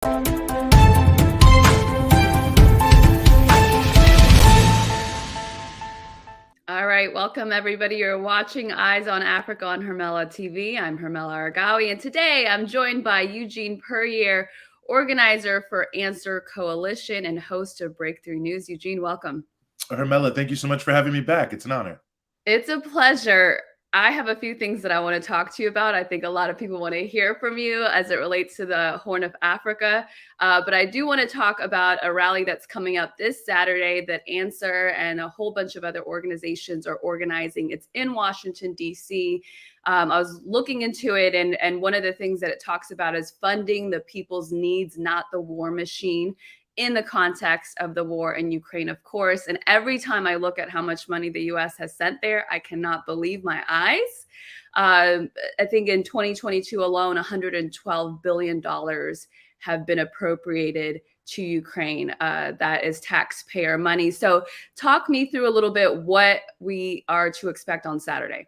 All right, welcome everybody. You're watching Eyes on Africa on Hermela TV. I'm Hermela Argawi, and today I'm joined by Eugene Puryear, organizer for A.N.S.W.E.R Coalition and host of Breakthrough News. Eugene, welcome. Hermela, thank you so much for having me back. It's an honor. It's a pleasure. I have a few things that I want to talk to you about. I think a lot of people want to hear from you as it relates to the Horn of Africa. But I do want to talk about a rally that's coming up this Saturday that A.N.S.W.E.R and a whole bunch of other organizations are organizing. It's in Washington, D.C. I was looking into it, and one of the things that it talks about is funding the people's needs, not the war machine, in the context of the war in Ukraine, of course. And every time I look at how much money the US has sent there, I cannot believe my eyes. I think in 2022 alone, $112 billion have been appropriated to Ukraine. That is taxpayer money. So talk me through a little bit what we are to expect on Saturday.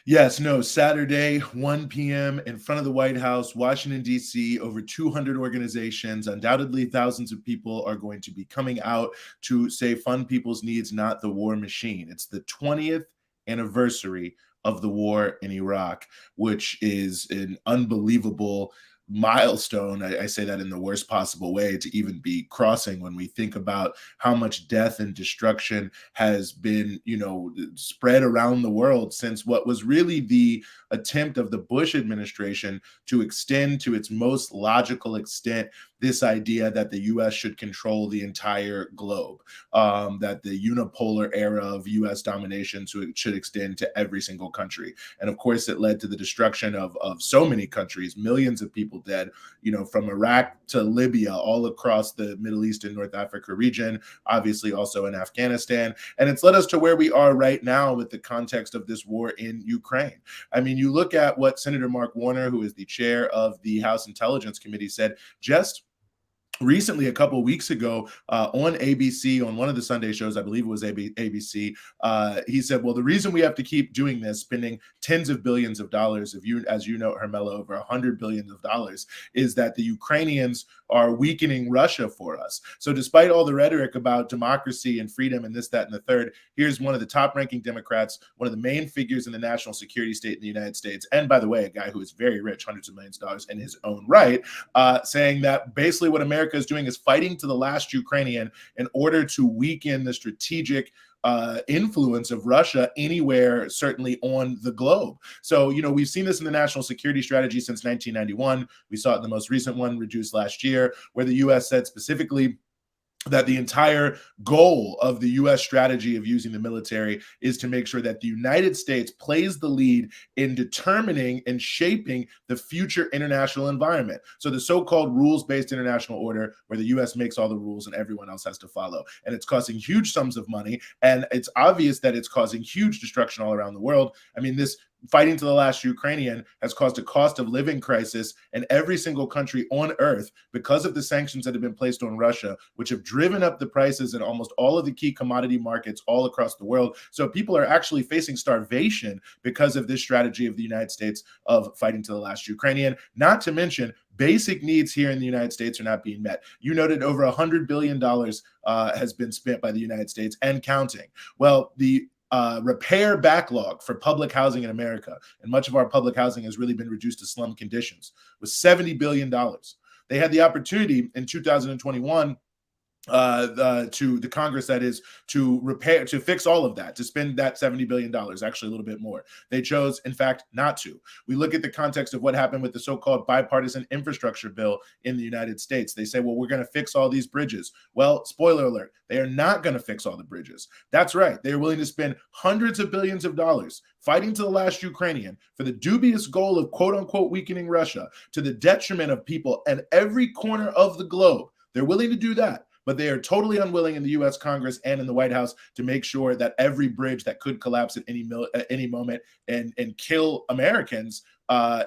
Yes, no, Saturday, 1 p.m. in front of the White House, Washington, D.C., over 200 organizations, undoubtedly thousands of people are going to be coming out to say fund people's needs, not the war machine. It's the 20th anniversary of the war in Iraq, which is an unbelievable milestone. I say that in the worst possible way, to even be crossing when we think about how much death and destruction has been, spread around the world since what was really the attempt of the Bush administration to extend to its most logical extent this idea that the U.S. should control the entire globe, that the unipolar era of U.S. domination should extend to every single country. And of course, it led to the destruction of so many countries, millions of people dead, from Iraq to Libya, all across the Middle East and North Africa region, obviously also in Afghanistan. And it's led us to where we are right now with the context of this war in Ukraine. I mean, you look at what Senator Mark Warner, who is the chair of the House Intelligence Committee, said just recently, a couple of weeks ago, on ABC, on one of the Sunday shows, I believe it was ABC, he said, well, the reason we have to keep doing this, spending tens of billions of dollars, as you know, Hermela, over $100 billion, is that the Ukrainians are weakening Russia for us. So despite all the rhetoric about democracy and freedom and this, that, and the third, here's one of the top-ranking Democrats, one of the main figures in the national security state in the United States, and by the way, a guy who is very rich, hundreds of millions of dollars in his own right, saying that basically what America is doing is fighting to the last Ukrainian in order to weaken the strategic influence of Russia anywhere, certainly on the globe. So, we've seen this in the national security strategy since 1991. We saw it in the most recent one, reduced last year, where the U.S. said specifically that the entire goal of the U.S. strategy of using the military is to make sure that the United States plays the lead in determining and shaping the future international environment. So the so-called rules-based international order, where the U.S. makes all the rules and everyone else has to follow. And it's costing huge sums of money. And it's obvious that it's causing huge destruction all around the world. I mean, this fighting to the last Ukrainian has caused a cost of living crisis in every single country on earth because of the sanctions that have been placed on Russia, which have driven up the prices in almost all of the key commodity markets all across the world. So people are actually facing starvation because of this strategy of the United States of fighting to the last Ukrainian, not to mention basic needs here in the United States are not being met. You noted over $100 billion has been spent by the United States and counting. Well, the repair backlog for public housing in America, and much of our public housing has really been reduced to slum conditions, was $70 billion. They had the opportunity in 2021 to the Congress, that is, to fix all of that, to spend that $70 billion, actually a little bit more. They chose, in fact, not to. We look at the context of what happened with the so-called bipartisan infrastructure bill in the United States. They say, well, we're going to fix all these bridges. Well, spoiler alert, they are not going to fix all the bridges. That's right. They are willing to spend hundreds of billions of dollars fighting to the last Ukrainian for the dubious goal of quote unquote weakening Russia to the detriment of people at every corner of the globe. They're willing to do that. But they are totally unwilling in the U.S. Congress and in the White House to make sure that every bridge that could collapse at any moment and kill Americans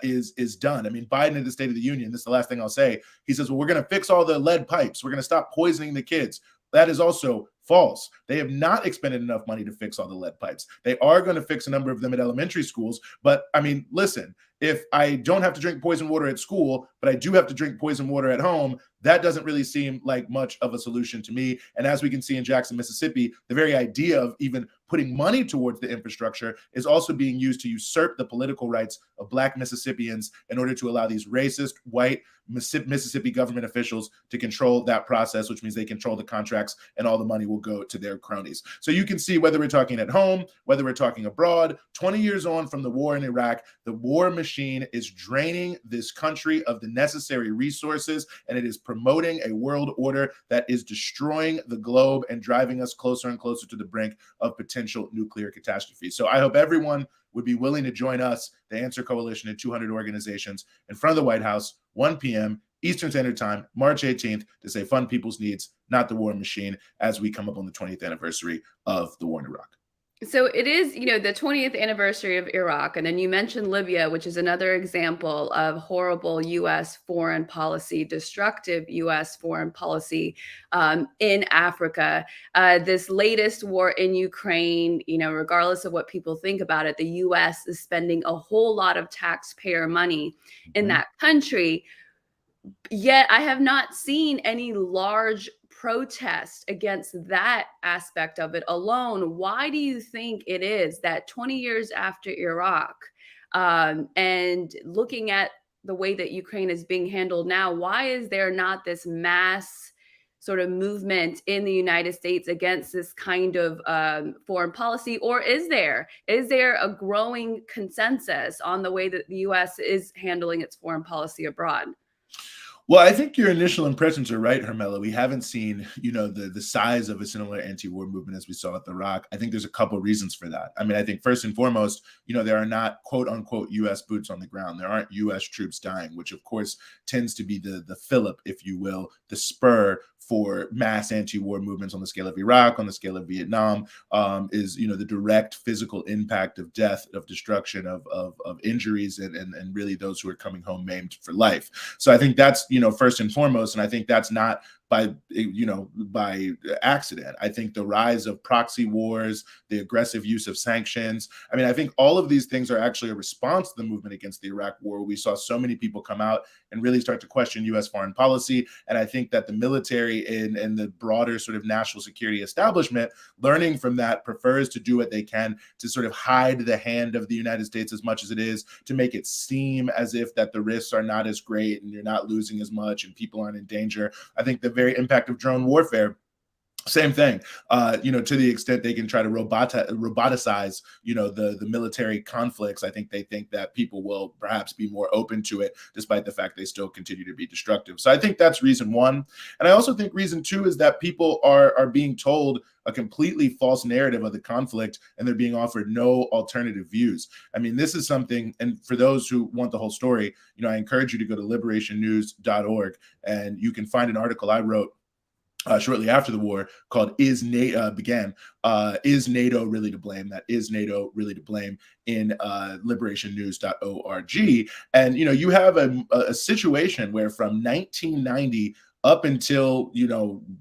is done. I mean, Biden in the State of the Union, this is the last thing I'll say, he says, well, we're going to fix all the lead pipes. We're going to stop poisoning the kids. That is also false. They have not expended enough money to fix all the lead pipes. They are going to fix a number of them at elementary schools. But I mean, listen, if I don't have to drink poison water at school, but I do have to drink poison water at home, that doesn't really seem like much of a solution to me. And as we can see in Jackson, Mississippi, the very idea of even putting money towards the infrastructure is also being used to usurp the political rights of Black Mississippians in order to allow these racist white Mississippi government officials to control that process, which means they control the contracts and all the money will go to their cronies. So you can see, whether we're talking at home, whether we're talking abroad, 20 years on from the war in Iraq, the war machine is draining this country of the necessary resources, and it is promoting a world order that is destroying the globe and driving us closer and closer to the brink of potential nuclear catastrophe. So I hope everyone would be willing to join us, the Answer Coalition and 200 organizations, in front of the White House, 1 p.m. Eastern Standard Time, March 18th, to say fund people's needs, not the war machine, as we come up on the 20th anniversary of the war in Iraq. So it is, the 20th anniversary of Iraq. And then you mentioned Libya, which is another example of horrible U.S. foreign policy, destructive U.S. foreign policy in Africa. This latest war in Ukraine, regardless of what people think about it, the U.S. is spending a whole lot of taxpayer money in that country. Yet I have not seen any large protest against that aspect of it alone. Why do you think it is that 20 years after Iraq, and looking at the way that Ukraine is being handled now, why is there not this mass sort of movement in the United States against this kind of foreign policy? Or is there a growing consensus on the way that the U.S. is handling its foreign policy abroad? Well, I think your initial impressions are right, Hermela. We haven't seen, the size of a similar anti-war movement as we saw at Iraq. I think there's a couple of reasons for that. I mean, I think first and foremost, there are not quote unquote U.S. boots on the ground. There aren't U.S. troops dying, which of course tends to be the fillip, if you will, the spur for mass anti-war movements on the scale of Iraq, on the scale of Vietnam, is the direct physical impact of death, of destruction, of injuries, and really those who are coming home maimed for life. So I think that's first and foremost, and I think that's not by accident. I think the rise of proxy wars, the aggressive use of sanctions. I mean, I think all of these things are actually a response to the movement against the Iraq war. We saw so many people come out and really start to question U.S. foreign policy. And I think that the military and the broader sort of national security establishment, learning from that, prefers to do what they can to sort of hide the hand of the United States as much as it is, to make it seem as if that the risks are not as great and you're not losing as much and people aren't in danger. I think the very impact of drone warfare, same thing, to the extent they can try to roboticize, the military conflicts. I think they think that people will perhaps be more open to it, despite the fact they still continue to be destructive. So I think that's reason one. And I also think reason two is that people are being told a completely false narrative of the conflict, and they're being offered no alternative views. I mean, this is something, and for those who want the whole story, I encourage you to go to liberationnews.org, and you can find an article I wrote shortly after the war called Is NATO really to blame? That is NATO really to blame, in liberationnews.org. And you have a situation where from 1990 up until,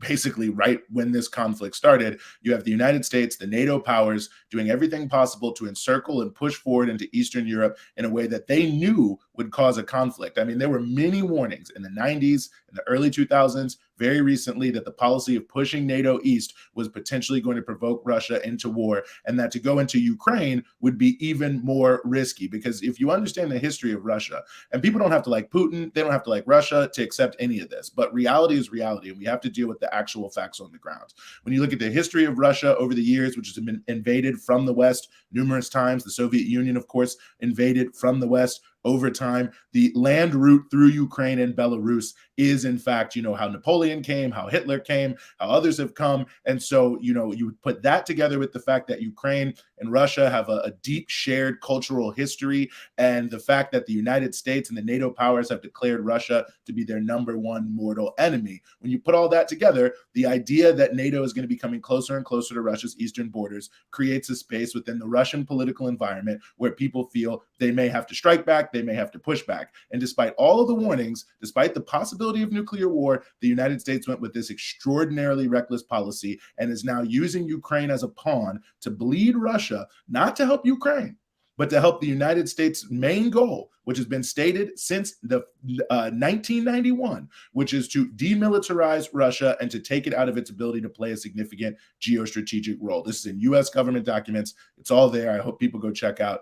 basically right when this conflict started, you have the United States, the NATO powers, doing everything possible to encircle and push forward into Eastern Europe in a way that they knew would cause a conflict. I mean, there were many warnings in the 90s, in the early 2000s, very recently, that the policy of pushing NATO east was potentially going to provoke Russia into war, and that to go into Ukraine would be even more risky. Because if you understand the history of Russia, and people don't have to like Putin, they don't have to like Russia to accept any of this, but reality is reality, and we have to deal with the actual facts on the ground. When you look at the history of Russia over the years, which has been invaded from the West numerous times, the Soviet Union, of course, invaded from the West over time. The land route through Ukraine and Belarus is, in fact, how Napoleon came, how Hitler came, how others have come. And so, you put that together with the fact that Ukraine and Russia have a deep shared cultural history, and the fact that the United States and the NATO powers have declared Russia to be their number one mortal enemy. When you put all that together, the idea that NATO is going to be coming closer and closer to Russia's eastern borders creates a space within the Russian political environment where people feel they may have to strike back, they may have to push back. And despite all of the warnings, despite the possibility of nuclear war, the United States went with this extraordinarily reckless policy and is now using Ukraine as a pawn to bleed Russia, not to help Ukraine, but to help the United States' main goal, which has been stated since the 1991, which is to demilitarize Russia and to take it out of its ability to play a significant geostrategic role. This is in U.S. government documents. It's all there. I hope people go check out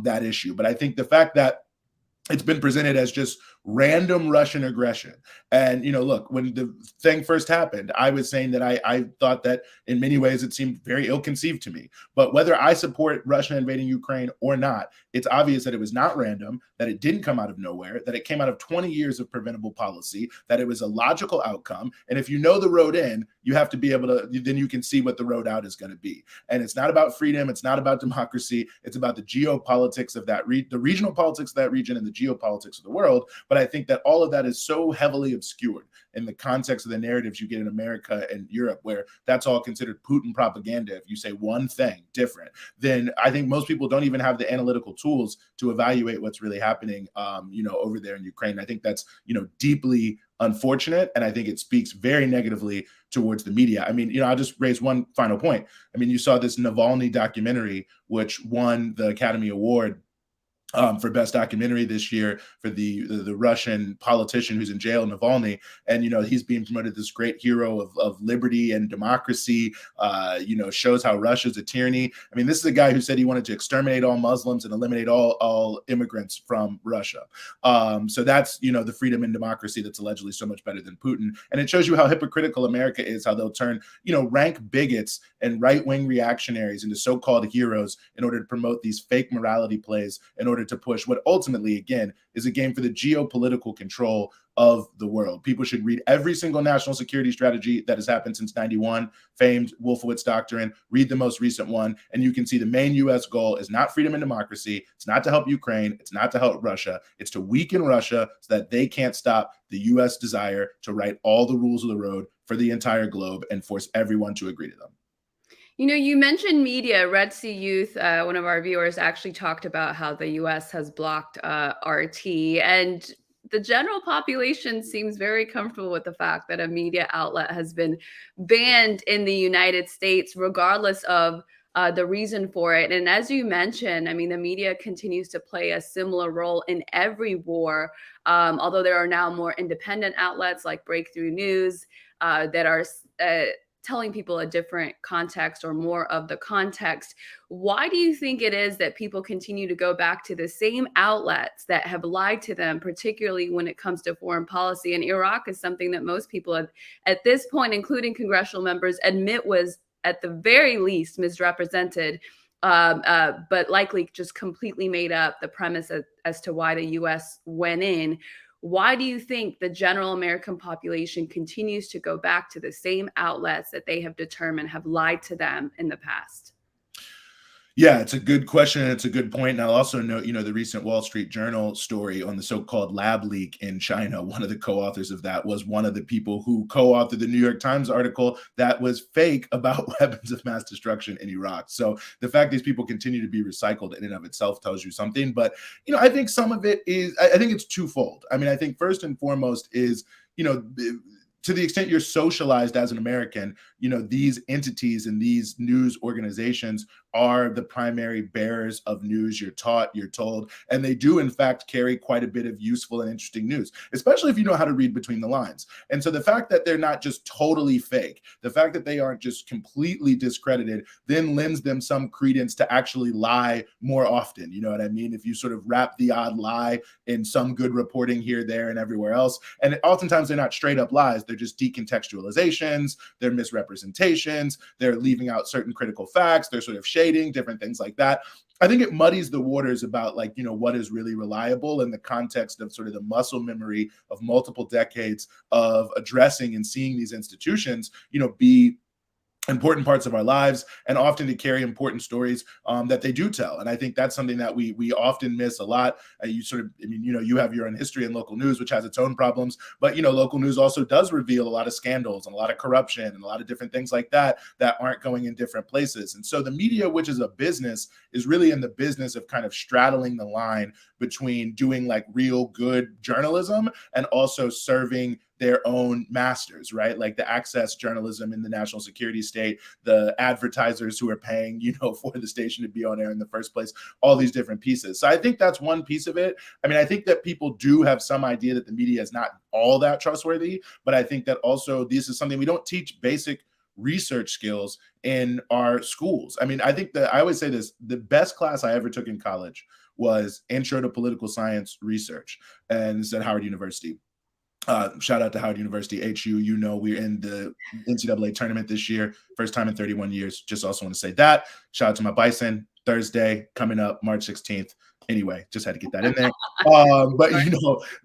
that issue. But I think the fact that it's been presented as just random Russian aggression. And, look, when the thing first happened, I was saying that I thought that in many ways it seemed very ill-conceived to me. But whether I support Russia invading Ukraine or not, it's obvious that it was not random, that it didn't come out of nowhere, that it came out of 20 years of preventable policy, that it was a logical outcome. And if you know the road in, you have to be able to, then you can see what the road out is going to be. And it's not about freedom. It's not about democracy. It's about the geopolitics of that, the regional politics of that region and the geopolitics of the world. But I think that all of that is so heavily obscured in the context of the narratives you get in America and Europe, where that's all considered Putin propaganda. If you say one thing different, then I think most people don't even have the analytical tools to evaluate what's really happening, over there in Ukraine. I think that's, deeply unfortunate. And I think it speaks very negatively towards the media. I mean, I'll just raise one final point. I mean, you saw this Navalny documentary, which won the Academy Award for best documentary this year for the Russian politician who's in jail, Navalny. And, he's being promoted this great hero of liberty and democracy, shows how Russia's a tyranny. I mean, this is a guy who said he wanted to exterminate all Muslims and eliminate all immigrants from Russia. So that's, the freedom and democracy that's allegedly so much better than Putin. And it shows you how hypocritical America is, how they'll turn, rank bigots and right-wing reactionaries into so-called heroes in order to promote these fake morality plays, in order to push what ultimately, again, is a game for the geopolitical control of the world. People should read every single national security strategy that has happened since 91, famed Wolfowitz Doctrine, read the most recent one, and you can see the main U.S. goal is not freedom and democracy. It's not to help Ukraine. It's not to help Russia. It's to weaken Russia so that they can't stop the U.S. desire to write all the rules of the road for the entire globe and force everyone to agree to them. You mentioned media. Red Sea Youth, one of our viewers, actually talked about how the U.S. has blocked RT, and the general population seems very comfortable with the fact that a media outlet has been banned in the United States, regardless of the reason for it. And as you mentioned, I mean, the media continues to play a similar role in every war, although there are now more independent outlets like Breakthrough News that are telling people a different context or more of the context. Why do you think it is that people continue to go back to the same outlets that have lied to them, particularly when it comes to foreign policy? And Iraq is something that most people at this point, including congressional members, admit was at the very least misrepresented, but likely just completely made up the premise as to why the U.S. went in. Why do you think the general American population continues to go back to the same outlets that they have determined have lied to them in the past? Yeah, it's a good question, and it's a good point. And I'll also note, the recent Wall Street Journal story on the so-called lab leak in China. One of the co-authors of that was one of the people who co-authored the New York Times article that was fake about weapons of mass destruction in Iraq. So the fact these people continue to be recycled in and of itself tells you something. But, I think some of it is, I think it's twofold. I mean, I think first and foremost is, to the extent you're socialized as an American, these entities and these news organizations are the primary bearers of news. You're taught, you're told, and they do in fact carry quite a bit of useful and interesting news, especially if you know how to read between the lines. And so the fact that they're not just totally fake, the fact that they aren't just completely discredited, then lends them some credence to actually lie more often. You know what I mean? If you sort of wrap the odd lie in some good reporting here, there, and everywhere else, and oftentimes they're not straight up lies, they're just decontextualizations, they're misrepresentations, they're leaving out certain critical facts, they're sort of shading, different things like that. I think it muddies the waters about what is really reliable in the context of sort of the muscle memory of multiple decades of addressing and seeing these institutions, be important parts of our lives, and often to carry important stories that they do tell. And I think that's something that we often miss a lot. You have your own history in local news, which has its own problems, but local news also does reveal a lot of scandals and a lot of corruption and a lot of different things like that aren't going in different places. And so the media, which is a business, is really in the business of kind of straddling the line between doing like real good journalism and also serving their own masters, right? Like the access journalism in the national security state, the advertisers who are paying, for the station to be on air in the first place, all these different pieces. So I think that's one piece of it. I mean, I think that people do have some idea that the media is not all that trustworthy, but I think that also this is something we don't teach basic research skills in our schools. I mean, I think that I always say this, the best class I ever took in college was Intro to Political Science Research, and it's at Howard University. Shout out to Howard University, HU. We're in the NCAA tournament this year, first time in 31 years. Just also want to say that. Shout out to my Bison. Thursday coming up, March 16th. Anyway, just had to get that in there. But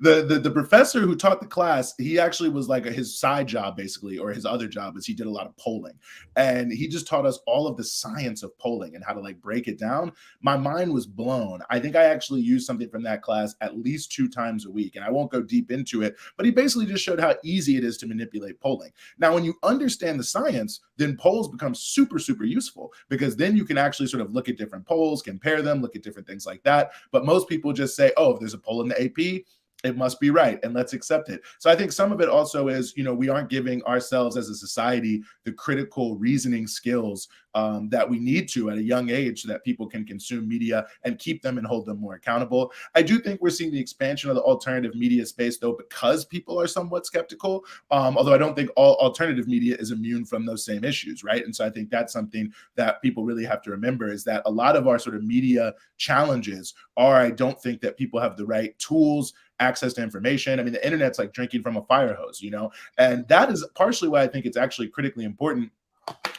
the professor who taught the class, he actually was like his side job basically, or his other job is he did a lot of polling, and he just taught us all of the science of polling and how to like break it down. My mind was blown. I think I actually used something from that class at least 2 times a week, and I won't go deep into it, but he basically just showed how easy it is to manipulate polling. Now, when you understand the science, then polls become super, super useful, because then you can actually sort of look at different polls, compare them, look at different things like that. But most people just say, oh, if there's a poll in the AP, it must be right, and let's accept it. So I think some of it also is, we aren't giving ourselves as a society the critical reasoning skills that we need to at a young age, so that people can consume media and keep them and hold them more accountable. I do think we're seeing the expansion of the alternative media space, though, because people are somewhat skeptical, although I don't think all alternative media is immune from those same issues, right? And so I think that's something that people really have to remember, is that a lot of our sort of media challenges are, I don't think that people have the right tools, access to information. I mean, the internet's like drinking from a fire hose, and that is partially why I think it's actually critically important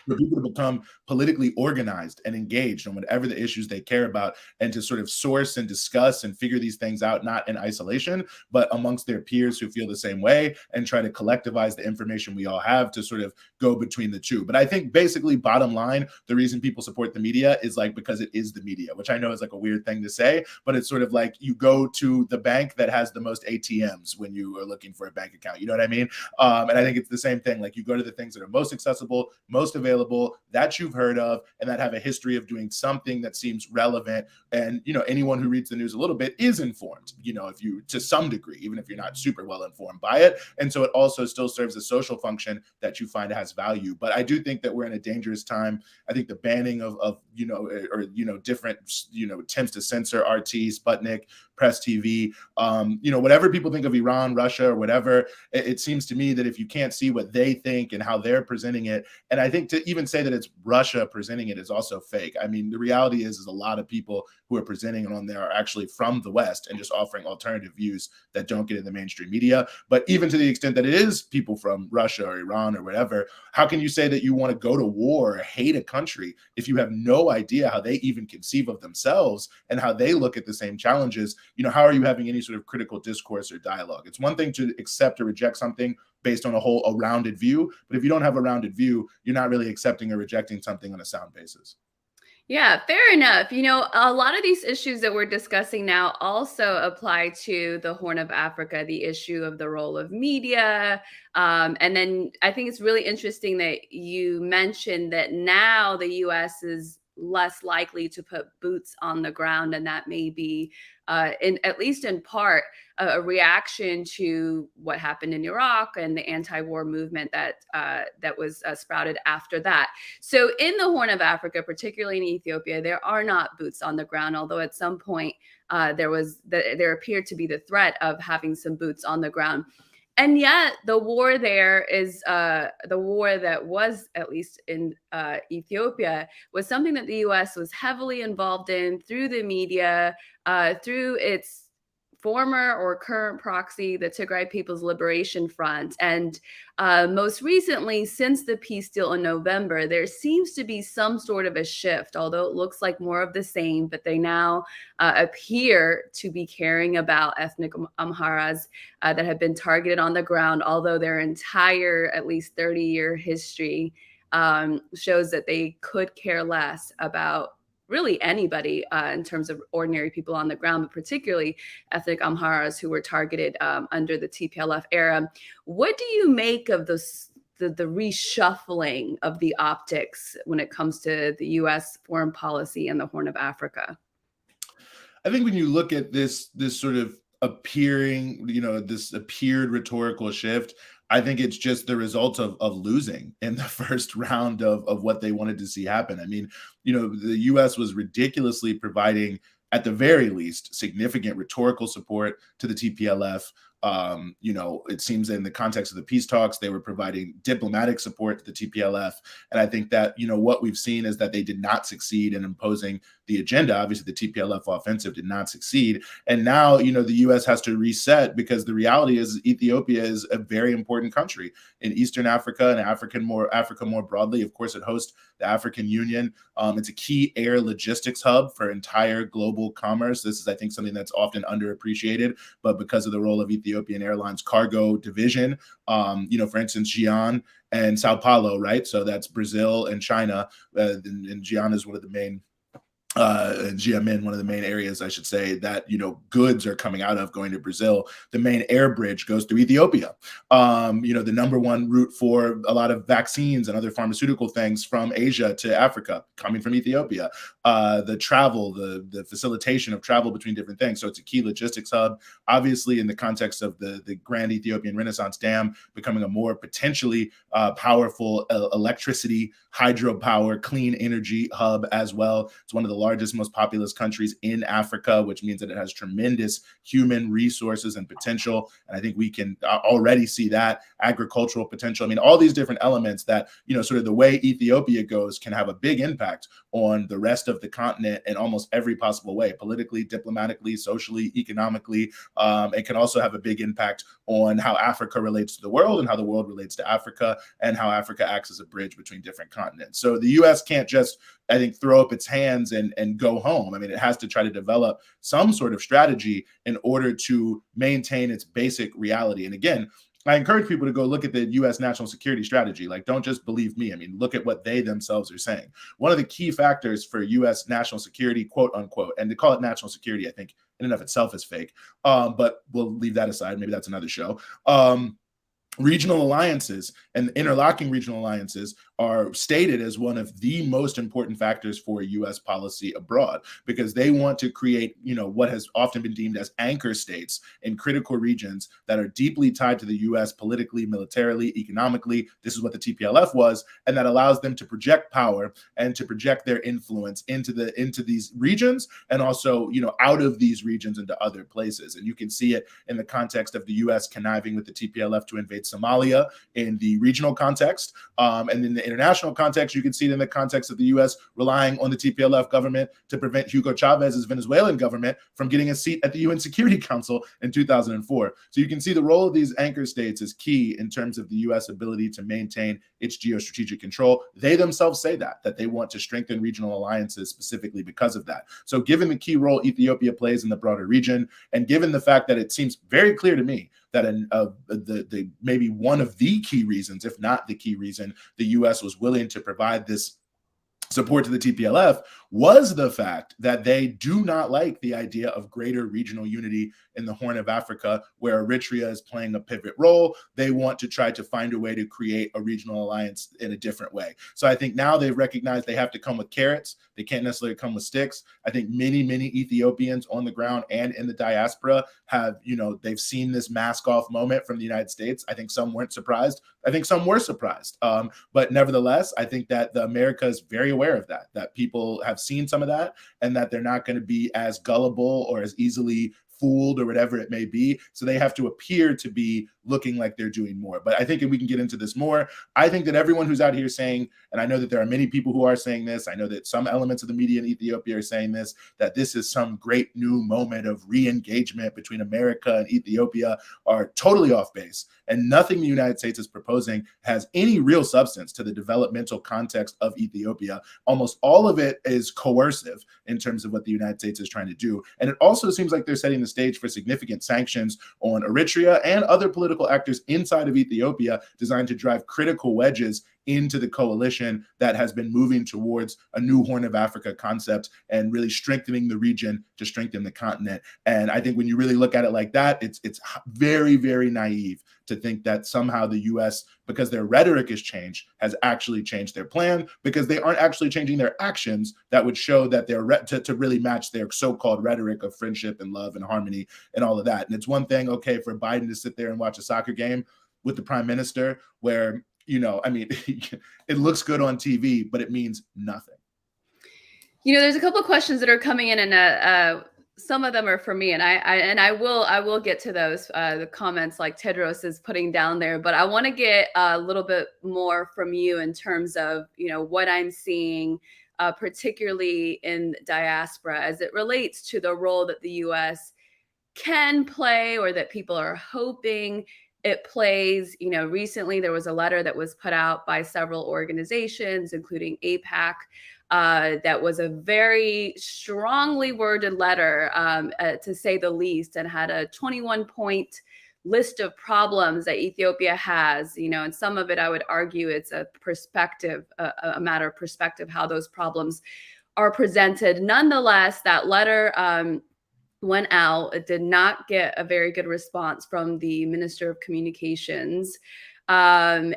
for people to become politically organized and engaged on whatever the issues they care about, and to sort of source and discuss and figure these things out, not in isolation, but amongst their peers who feel the same way, and try to collectivize the information we all have to sort of go between the two. But I think basically, bottom line, the reason people support the media is like because it is the media, which I know is like a weird thing to say, but it's sort of like you go to the bank that has the most ATMs when you are looking for a bank account. You know what I mean? And I think it's the same thing. Like, you go to the things that are most accessible, most available, that you've heard of, and that have a history of doing something that seems relevant. And anyone who reads the news a little bit is informed, if you, to some degree, even if you're not super well informed by it. And so it also still serves a social function that you find has value. But I do think that we're in a dangerous time. I think the banning of different attempts to censor RT, Sputnik, Press TV, whatever people think of Iran, Russia, or whatever, it seems to me that if you can't see what they think and how they're presenting it, and I think to even say that it's Russia presenting it is also fake. I mean, the reality is a lot of people who are presenting it on there are actually from the West and just offering alternative views that don't get in the mainstream media. But even to the extent that it is people from Russia or Iran or whatever, how can you say that you want to go to war or hate a country if you have no idea how they even conceive of themselves and how they look at the same challenges? How are you having any sort of critical discourse or dialogue? It's one thing to accept or reject something based on a rounded view, but if you don't have a rounded view, you're not really accepting or rejecting something on a sound basis. Yeah, fair enough. A lot of these issues that we're discussing now also apply to the Horn of Africa, the issue of the role of media. And then I think it's really interesting that you mentioned that now the US is less likely to put boots on the ground, and that may be, at least in part, a reaction to what happened in Iraq and the anti-war movement that was sprouted after that. So in the Horn of Africa, particularly in Ethiopia, there are not boots on the ground, although at some point there appeared to be the threat of having some boots on the ground. And yet the war there is the war that was, at least in Ethiopia, was something that the US was heavily involved in through the media, through its former or current proxy, the Tigray People's Liberation Front. And most recently, since the peace deal in November, there seems to be some sort of a shift, although it looks like more of the same, but they now appear to be caring about ethnic Amharas that have been targeted on the ground, although their entire, at least 30-year history shows that they could care less about really anybody in terms of ordinary people on the ground, but particularly ethnic Amharas who were targeted under the TPLF era. What do you make of the reshuffling of the optics when it comes to the US foreign policy and the Horn of Africa? I think when you look at this sort of appearing, this appeared rhetorical shift, I think it's just the result of losing in the first round of what they wanted to see happen. I mean, the US was ridiculously providing, at the very least, significant rhetorical support to the TPLF. It seems that in the context of the peace talks, they were providing diplomatic support to the TPLF. And I think that, what we've seen is that they did not succeed in imposing the agenda. Obviously, the TPLF offensive did not succeed. And now, the US has to reset, because the reality is Ethiopia is a very important country in Eastern Africa and Africa more broadly. Of course, it hosts the African Union. It's a key air logistics hub for entire global commerce. This is, I think, something that's often underappreciated, but because of the role of Ethiopian Airlines cargo division, for instance, Xi'an and Sao Paulo, right? So that's Brazil and China, and Xi'an is one of the main Xiamen, one of the main areas, I should say, that goods are coming out of, going to Brazil. The main air bridge goes through Ethiopia. The number one route for a lot of vaccines and other pharmaceutical things from Asia to Africa coming from Ethiopia. The travel, the facilitation of travel between different things. So it's a key logistics hub. Obviously, in the context of the Grand Ethiopian Renaissance Dam becoming a more potentially powerful electricity, hydropower, clean energy hub as well. It's one of the largest, most populous countries in Africa, which means that it has tremendous human resources and potential. And I think we can already see that agricultural potential. I mean, all these different elements that, sort of the way Ethiopia goes can have a big impact on the rest of the continent in almost every possible way, politically, diplomatically, socially, economically. It can also have a big impact on how Africa relates to the world and how the world relates to Africa, and how Africa acts as a bridge between different continents. So the US can't just, I think, throw up its hands and go home. I mean, it has to try to develop some sort of strategy in order to maintain its basic reality. And again, I encourage people to go look at the US national security strategy. Like, don't just believe me. I mean, look at what they themselves are saying. One of the key factors for US national security, quote unquote, and to call it national security, I think in and of itself is fake. But we'll leave that aside. Maybe that's another show. Regional alliances and interlocking regional alliances are stated as one of the most important factors for US policy abroad, because they want to create, what has often been deemed as anchor states in critical regions that are deeply tied to the US politically, militarily, economically. This is what the TPLF was, and that allows them to project power and to project their influence into these regions, and also, out of these regions into other places. And you can see it in the context of the US conniving with the TPLF to invade Somalia in the regional context, and in the international context, you can see it in the context of the U.S. relying on the TPLF government to prevent Hugo Chavez's Venezuelan government from getting a seat at the UN Security Council in 2004. So you can see the role of these anchor states is key in terms of the U.S. ability to maintain its geostrategic control. They themselves say that they want to strengthen regional alliances specifically because of that. So given the key role Ethiopia plays in the broader region, and given the fact that it seems very clear to me that the maybe one of the key reasons, if not the key reason, the U.S. was willing to provide this support to the TPLF was the fact that they do not like the idea of greater regional unity in the Horn of Africa, where Eritrea is playing a pivot role. They want to try to find a way to create a regional alliance in a different way. So I think now they've recognized they have to come with carrots. They can't necessarily come with sticks. I think many Ethiopians on the ground and in the diaspora have, they've seen this mask off moment from the United States. I think some weren't surprised. I think some were surprised. But nevertheless, I think that America is very aware of that people have seen some of that, and that they're not going to be as gullible or as easily fooled or whatever it may be. So they have to appear to be looking like they're doing more. But I think, and we can get into this more, I think that everyone who's out here saying, and I know that there are many people who are saying this, I know that some elements of the media in Ethiopia are saying this, that this is some great new moment of re-engagement between America and Ethiopia, are totally off base. And nothing the United States is proposing has any real substance to the developmental context of Ethiopia. Almost all of it is coercive in terms of what the United States is trying to do. And it also seems like they're setting the stage for significant sanctions on Eritrea and other political actors inside of Ethiopia, designed to drive critical wedges into the coalition that has been moving towards a new Horn of Africa concept and really strengthening the region to strengthen the continent. And I think when you really look at it like that, it's very, very naive to think that somehow the US, because their rhetoric has changed, has actually changed their plan, because they aren't actually changing their actions that would show that they're to really match their so-called rhetoric of friendship and love and harmony and all of that. And it's one thing, okay, for Biden to sit there and watch a soccer game with the prime minister where, I mean, it looks good on TV, but it means nothing. There's a couple of questions that are coming in, and some of them are for me, and I will get to those. The comments like Tedros is putting down there, but I want to get a little bit more from you in terms of what I'm seeing, particularly in diaspora, as it relates to the role that the U.S. can play, or that people are hoping it plays. Recently there was a letter that was put out by several organizations, including APAC, that was a very strongly worded letter, to say the least, and had a 21-point list of problems that Ethiopia has, and some of it, I would argue, it's a perspective, a matter of perspective, how those problems are presented. Nonetheless, that letter went out. It did not get a very good response from the Minister of Communications. And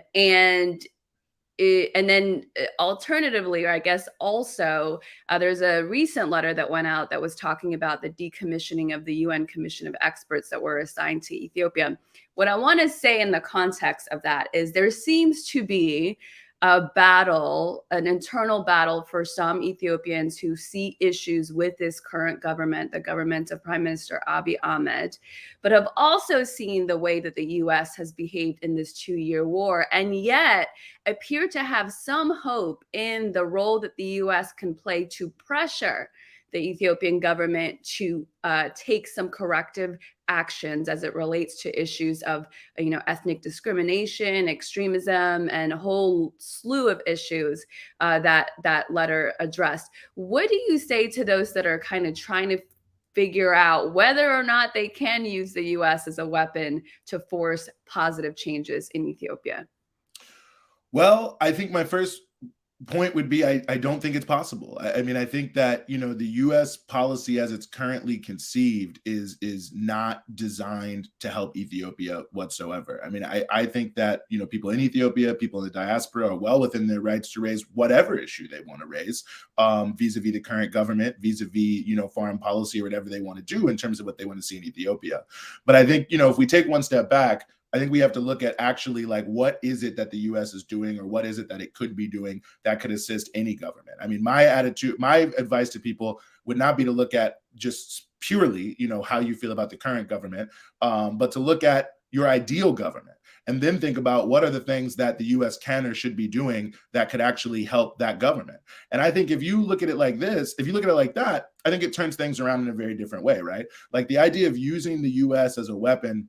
then alternatively, or I guess also, there's a recent letter that went out that was talking about the decommissioning of the UN Commission of Experts that were assigned to Ethiopia. What I want to say in the context of that is there seems to be a battle, an internal battle for some Ethiopians who see issues with this current government, the government of Prime Minister Abiy Ahmed, but have also seen the way that the US has behaved in this 2-year war, and yet appear to have some hope in the role that the US can play to pressure the Ethiopian government to take some corrective actions as it relates to issues of, ethnic discrimination, extremism, and a whole slew of issues that letter addressed. What do you say to those that are kind of trying to figure out whether or not they can use the US as a weapon to force positive changes in Ethiopia? Well, I think my first point would be I don't think it's possible. I mean, I think that the U.S. policy as it's currently conceived is not designed to help Ethiopia whatsoever. I mean, I think that people in Ethiopia, people in the diaspora, are well within their rights to raise whatever issue they want to raise, vis-a-vis the current government, vis-a-vis foreign policy, or whatever they want to do in terms of what they want to see in Ethiopia. But I think if we take one step back, I think we have to look at actually like what is it that the US is doing, or what is it that it could be doing that could assist any government. I mean, my advice to people would not be to look at just purely, how you feel about the current government, but to look at your ideal government and then think about what are the things that the US can or should be doing that could actually help that government. And I think if you look at it like this, if you look at it like that, I think it turns things around in a very different way, right? Like the idea of using the US as a weapon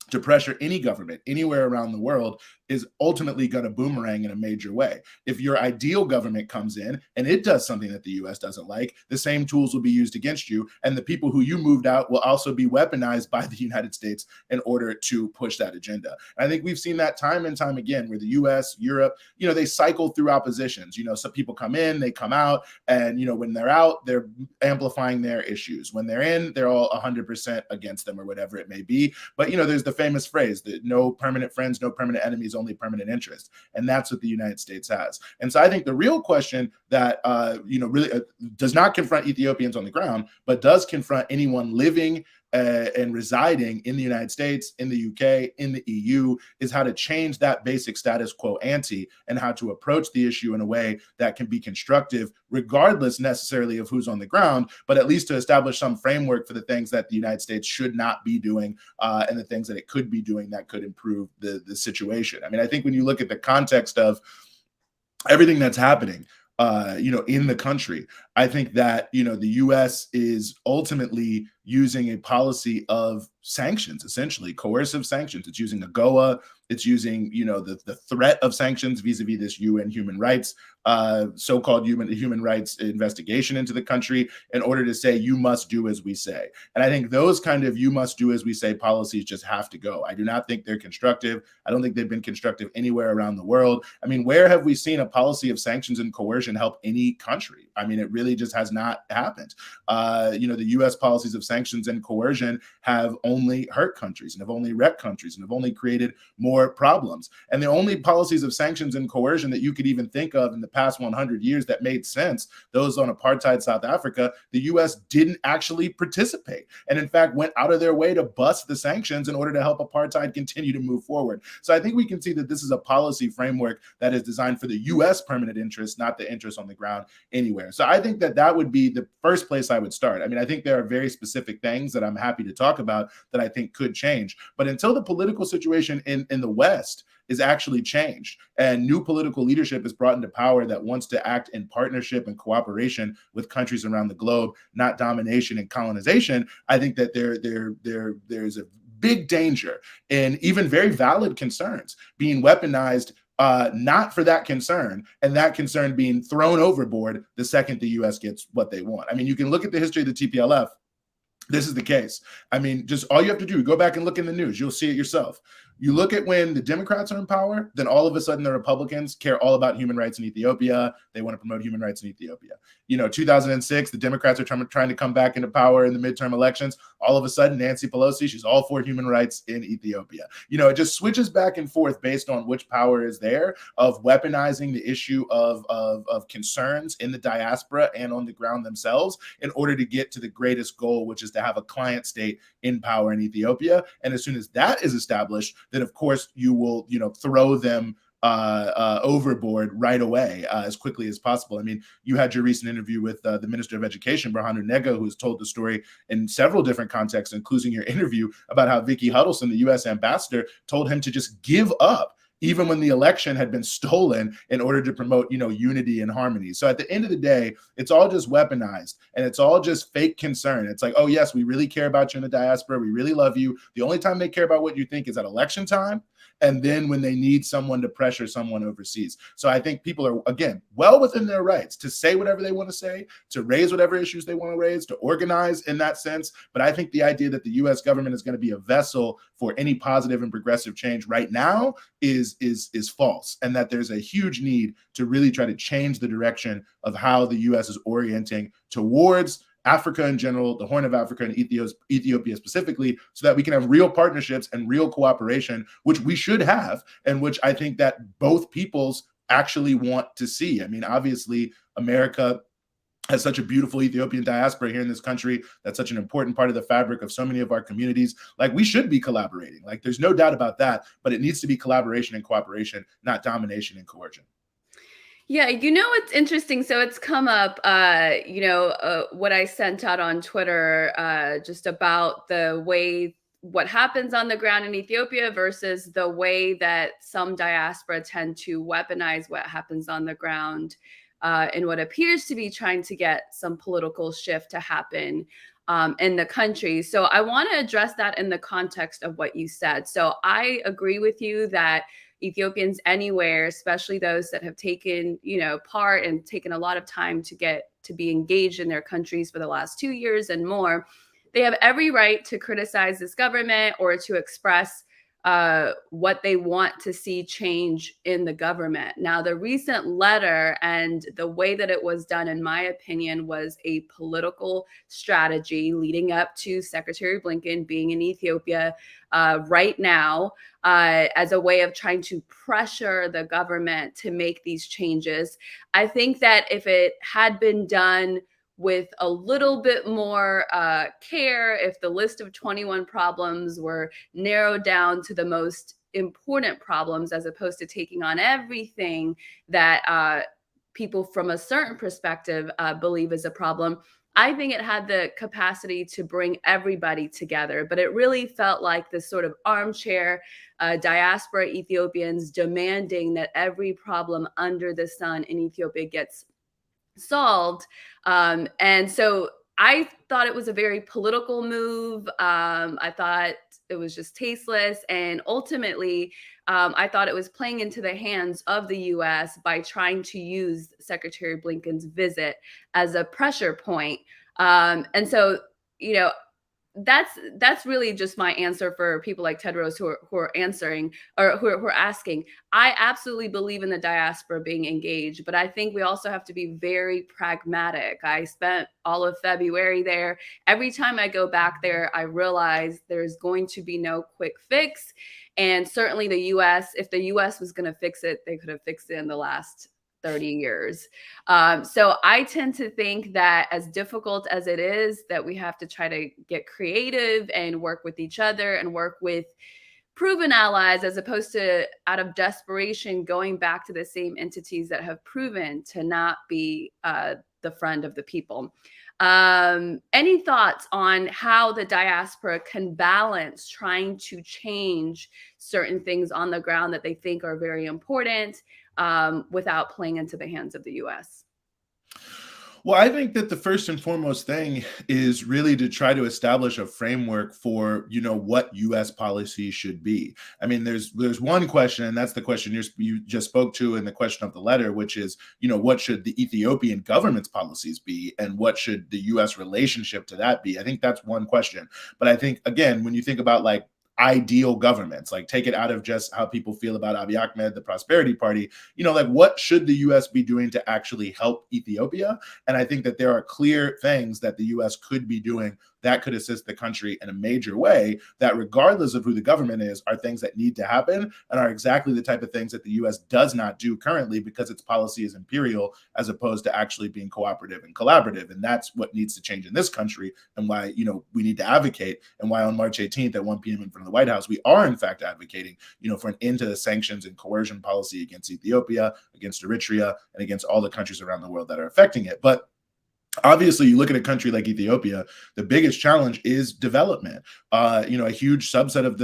to pressure any government anywhere around the world is ultimately going to boomerang in a major way. If your ideal government comes in and it does something that the US doesn't like, the same tools will be used against you. And the people who you moved out will also be weaponized by the United States in order to push that agenda. And I think we've seen that time and time again, where the US, Europe, they cycle through oppositions. Some people come in, they come out, and when they're out, they're amplifying their issues. When they're in, they're all 100% against them, or whatever it may be. But there's the famous phrase that no permanent friends, no permanent enemies, only permanent interest. And that's what the United States has. And so I think the real question that, really does not confront Ethiopians on the ground, but does confront anyone living and residing in the United States, in the UK, in the EU, is how to change that basic status quo ante, and how to approach the issue in a way that can be constructive, regardless necessarily of who's on the ground, but at least to establish some framework for the things that the United States should not be doing, and the things that it could be doing that could improve the situation. I mean, I think when you look at the context of everything that's happening, in the country, I think that, the U.S. is ultimately using a policy of sanctions, essentially coercive sanctions. It's using AGOA. It's using, the threat of sanctions vis-a-vis this UN human rights so-called human rights investigation into the country in order to say you must do as we say. And I think those kind of you must do as we say policies just have to go. I do not think they're constructive. I don't think they've been constructive anywhere around the world. I mean, where have we seen a policy of sanctions and coercion help any country? I mean, it really just has not happened. The U.S. policies of sanctions and coercion have only hurt countries and have only wrecked countries and have only created more problems. And the only policies of sanctions and coercion that you could even think of in the past 100 years that made sense, those on apartheid South Africa, the U.S. didn't actually participate, and in fact went out of their way to bust the sanctions in order to help apartheid continue to move forward. So I think we can see that this is a policy framework that is designed for the U.S. permanent interests, not the interests on the ground anywhere. So I think that that would be the first place I would start. I mean, I think there are very specific things that I'm happy to talk about that I think could change. But until the political situation in the West is actually changed and new political leadership is brought into power that wants to act in partnership and cooperation with countries around the globe, not domination and colonization, I think that there's a big danger in even very valid concerns being weaponized, not for that concern, and that concern being thrown overboard the second the U.S. gets what they want. I mean, you can look at the history of the TPLF. This is the case. I mean, just all you have to do, go back and look in the news. You'll see it yourself. You look at when the Democrats are in power, then all of a sudden the Republicans care all about human rights in Ethiopia. They want to promote human rights in Ethiopia. 2006, the Democrats are trying to come back into power in the midterm elections. All of a sudden, Nancy Pelosi, she's all for human rights in Ethiopia. It just switches back and forth based on which power is there of weaponizing the issue of concerns in the diaspora and on the ground themselves in order to get to the greatest goal, which is to have a client state in power in Ethiopia. And as soon as that is established, then of course you will, throw them overboard right away as quickly as possible. I mean, you had your recent interview with the Minister of Education, Berhanu Nega, who has told the story in several different contexts, including your interview about how Vicky Huddleston, the U.S. ambassador, told him to just give up even when the election had been stolen in order to promote, unity and harmony. So at the end of the day, it's all just weaponized and it's all just fake concern. It's like, oh yes, we really care about you in the diaspora. We really love you. The only time they care about what you think is at election time. And then when they need someone to pressure someone overseas. So I think people are, again, well within their rights to say whatever they want to say, to raise whatever issues they want to raise, to organize in that sense. But I think the idea that the U.S. government is going to be a vessel for any positive and progressive change right now is false, and that there's a huge need to really try to change the direction of how the U.S. is orienting towards Africa in general, the Horn of Africa and Ethiopia specifically, so that we can have real partnerships and real cooperation, which we should have, and which I think that both peoples actually want to see. I mean, obviously, America has such a beautiful Ethiopian diaspora here in this country. That's such an important part of the fabric of so many of our communities. Like, we should be collaborating. Like, there's no doubt about that, but it needs to be collaboration and cooperation, not domination and coercion. Yeah, it's interesting. So it's come up, what I sent out on Twitter, just about the way what happens on the ground in Ethiopia versus the way that some diaspora tend to weaponize what happens on the ground, in what appears to be trying to get some political shift to happen in the country. So I want to address that in the context of what you said. So I agree with you that Ethiopians anywhere, especially those that have taken, part and taken a lot of time to get to be engaged in their countries for the last 2 years and more, they have every right to criticize this government or to express what they want to see change in the government. Now, the recent letter and the way that it was done, in my opinion, was a political strategy leading up to Secretary Blinken being in Ethiopia right now, as a way of trying to pressure the government to make these changes. I think that if it had been done with a little bit more care, if the list of 21 problems were narrowed down to the most important problems, as opposed to taking on everything that people from a certain perspective believe is a problem, I think it had the capacity to bring everybody together. But it really felt like this sort of armchair diaspora Ethiopians demanding that every problem under the sun in Ethiopia gets solved. And so I thought it was a very political move. I thought just tasteless. And ultimately, I thought it was playing into the hands of the U.S. by trying to use Secretary Blinken's visit as a pressure point. And so, you know, that's really just my answer for people like Tedros who are answering, or who are asking. I absolutely believe in the diaspora being engaged, but I think we also have to be very pragmatic. I spent all of February there. Every time I go back there, I realize there's going to be no quick fix. And certainly the US, if the US was going to fix it, they could have fixed it in the last 30 years. So I tend to think that, as difficult as it is, that we have to try to get creative and work with each other and work with proven allies, as opposed to, out of desperation, going back to the same entities that have proven to not be the friend of the people. Any thoughts on how the diaspora can balance trying to change certain things on the ground that they think are very important, without playing into the hands of the US? Well, I think that the first and foremost thing is really to try to establish a framework for, what U.S. policy should be. I mean, there's one question, and that's the question you just spoke to in the question of the letter, which is, what should the Ethiopian government's policies be, and what should the U.S. relationship to that be? I think that's one question. But I think, again, when you think about like ideal governments, like take it out of just how people feel about Abiy Ahmed, the Prosperity Party, like what should the US be doing to actually help Ethiopia? And I think that there are clear things that the US could be doing that could assist the country in a major way, that regardless of who the government is, are things that need to happen and are exactly the type of things that the US does not do currently, because its policy is imperial as opposed to actually being cooperative and collaborative. And that's what needs to change in this country, and why, we need to advocate, and why on March 18th at 1 p.m. in front of the White House, we are in fact advocating, for an end to the sanctions and coercion policy against Ethiopia, against Eritrea, and against all the countries around the world that are affecting it. But obviously, you look at a country like Ethiopia, the biggest challenge is development. A huge subset of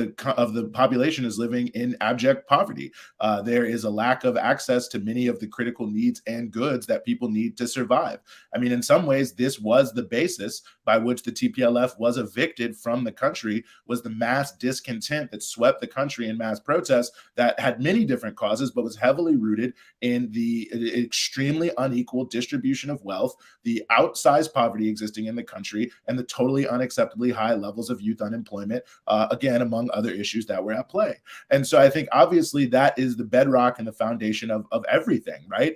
the population is living in abject poverty. There is a lack of access to many of the critical needs and goods that people need to survive. I mean, in some ways, this was the basis by which the TPLF was evicted from the country, was the mass discontent that swept the country in mass protests that had many different causes, but was heavily rooted in the extremely unequal distribution of wealth, the outsized poverty existing in the country, and the totally unacceptably high levels of youth unemployment, again, among other issues that were at play. And so I think obviously that is the bedrock and the foundation of everything, right?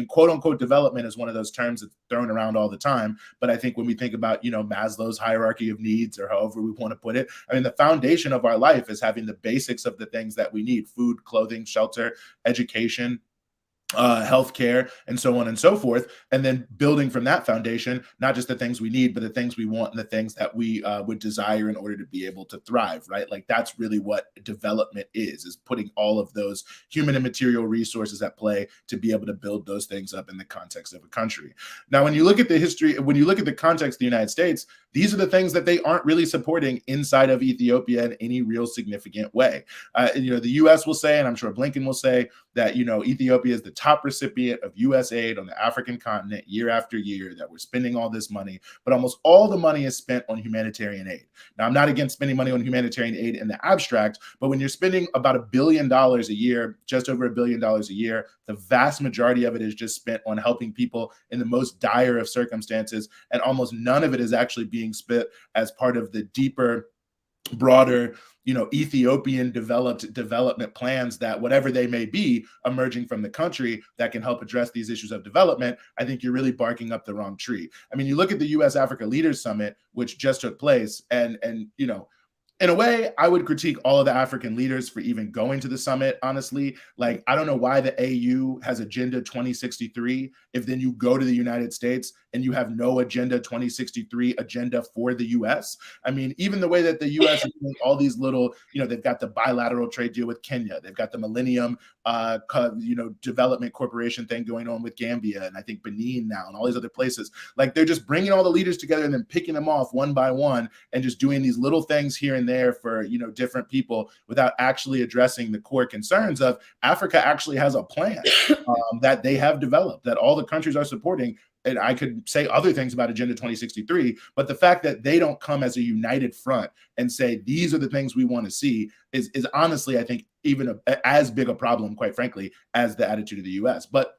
Quote unquote development is one of those terms that's thrown around all the time. But I think when we think about, Maslow's hierarchy of needs, or however we want to put it, I mean, the foundation of our life is having the basics of the things that we need: food, clothing, shelter, education, healthcare, and so on and so forth. And then building from that foundation, not just the things we need, but the things we want and the things that we would desire in order to be able to thrive, right? Like that's really what development is putting all of those human and material resources at play to be able to build those things up in the context of a country. Now, when you look at the history, when you look at the context of the United States, these are the things that they aren't really supporting inside of Ethiopia in any real significant way. The U.S. will say, and I'm sure Blinken will say, that Ethiopia is the top recipient of U.S. aid on the African continent year after year, that we're spending all this money, but almost all the money is spent on humanitarian aid. Now, I'm not against spending money on humanitarian aid in the abstract, but when you're spending about $1 billion a year, just over $1 billion a year, the vast majority of it is just spent on helping people in the most dire of circumstances, and almost none of it is actually being spent as part of the deeper, broader, Ethiopian development plans that, whatever they may be, emerging from the country that can help address these issues of development. I think you're really barking up the wrong tree. I mean, you look at the U.S. Africa Leaders Summit, which just took place, and in a way, I would critique all of the African leaders for even going to the summit, honestly. Like, I don't know why the AU has Agenda 2063 if then you go to the United States and you have no Agenda 2063 agenda for the US. I mean, even the way that the US is doing all these little, they've got the bilateral trade deal with Kenya. They've got the Millennium, Development Corporation thing going on with Gambia, and I think Benin now, and all these other places. Like, they're just bringing all the leaders together and then picking them off one by one and just doing these little things here and there there for, different people without actually addressing the core concerns of Africa actually has a plan that they have developed, that all the countries are supporting. And I could say other things about Agenda 2063, but the fact that they don't come as a united front and say, these are the things we want to see is honestly, I think, even as big a problem, quite frankly, as the attitude of the US. But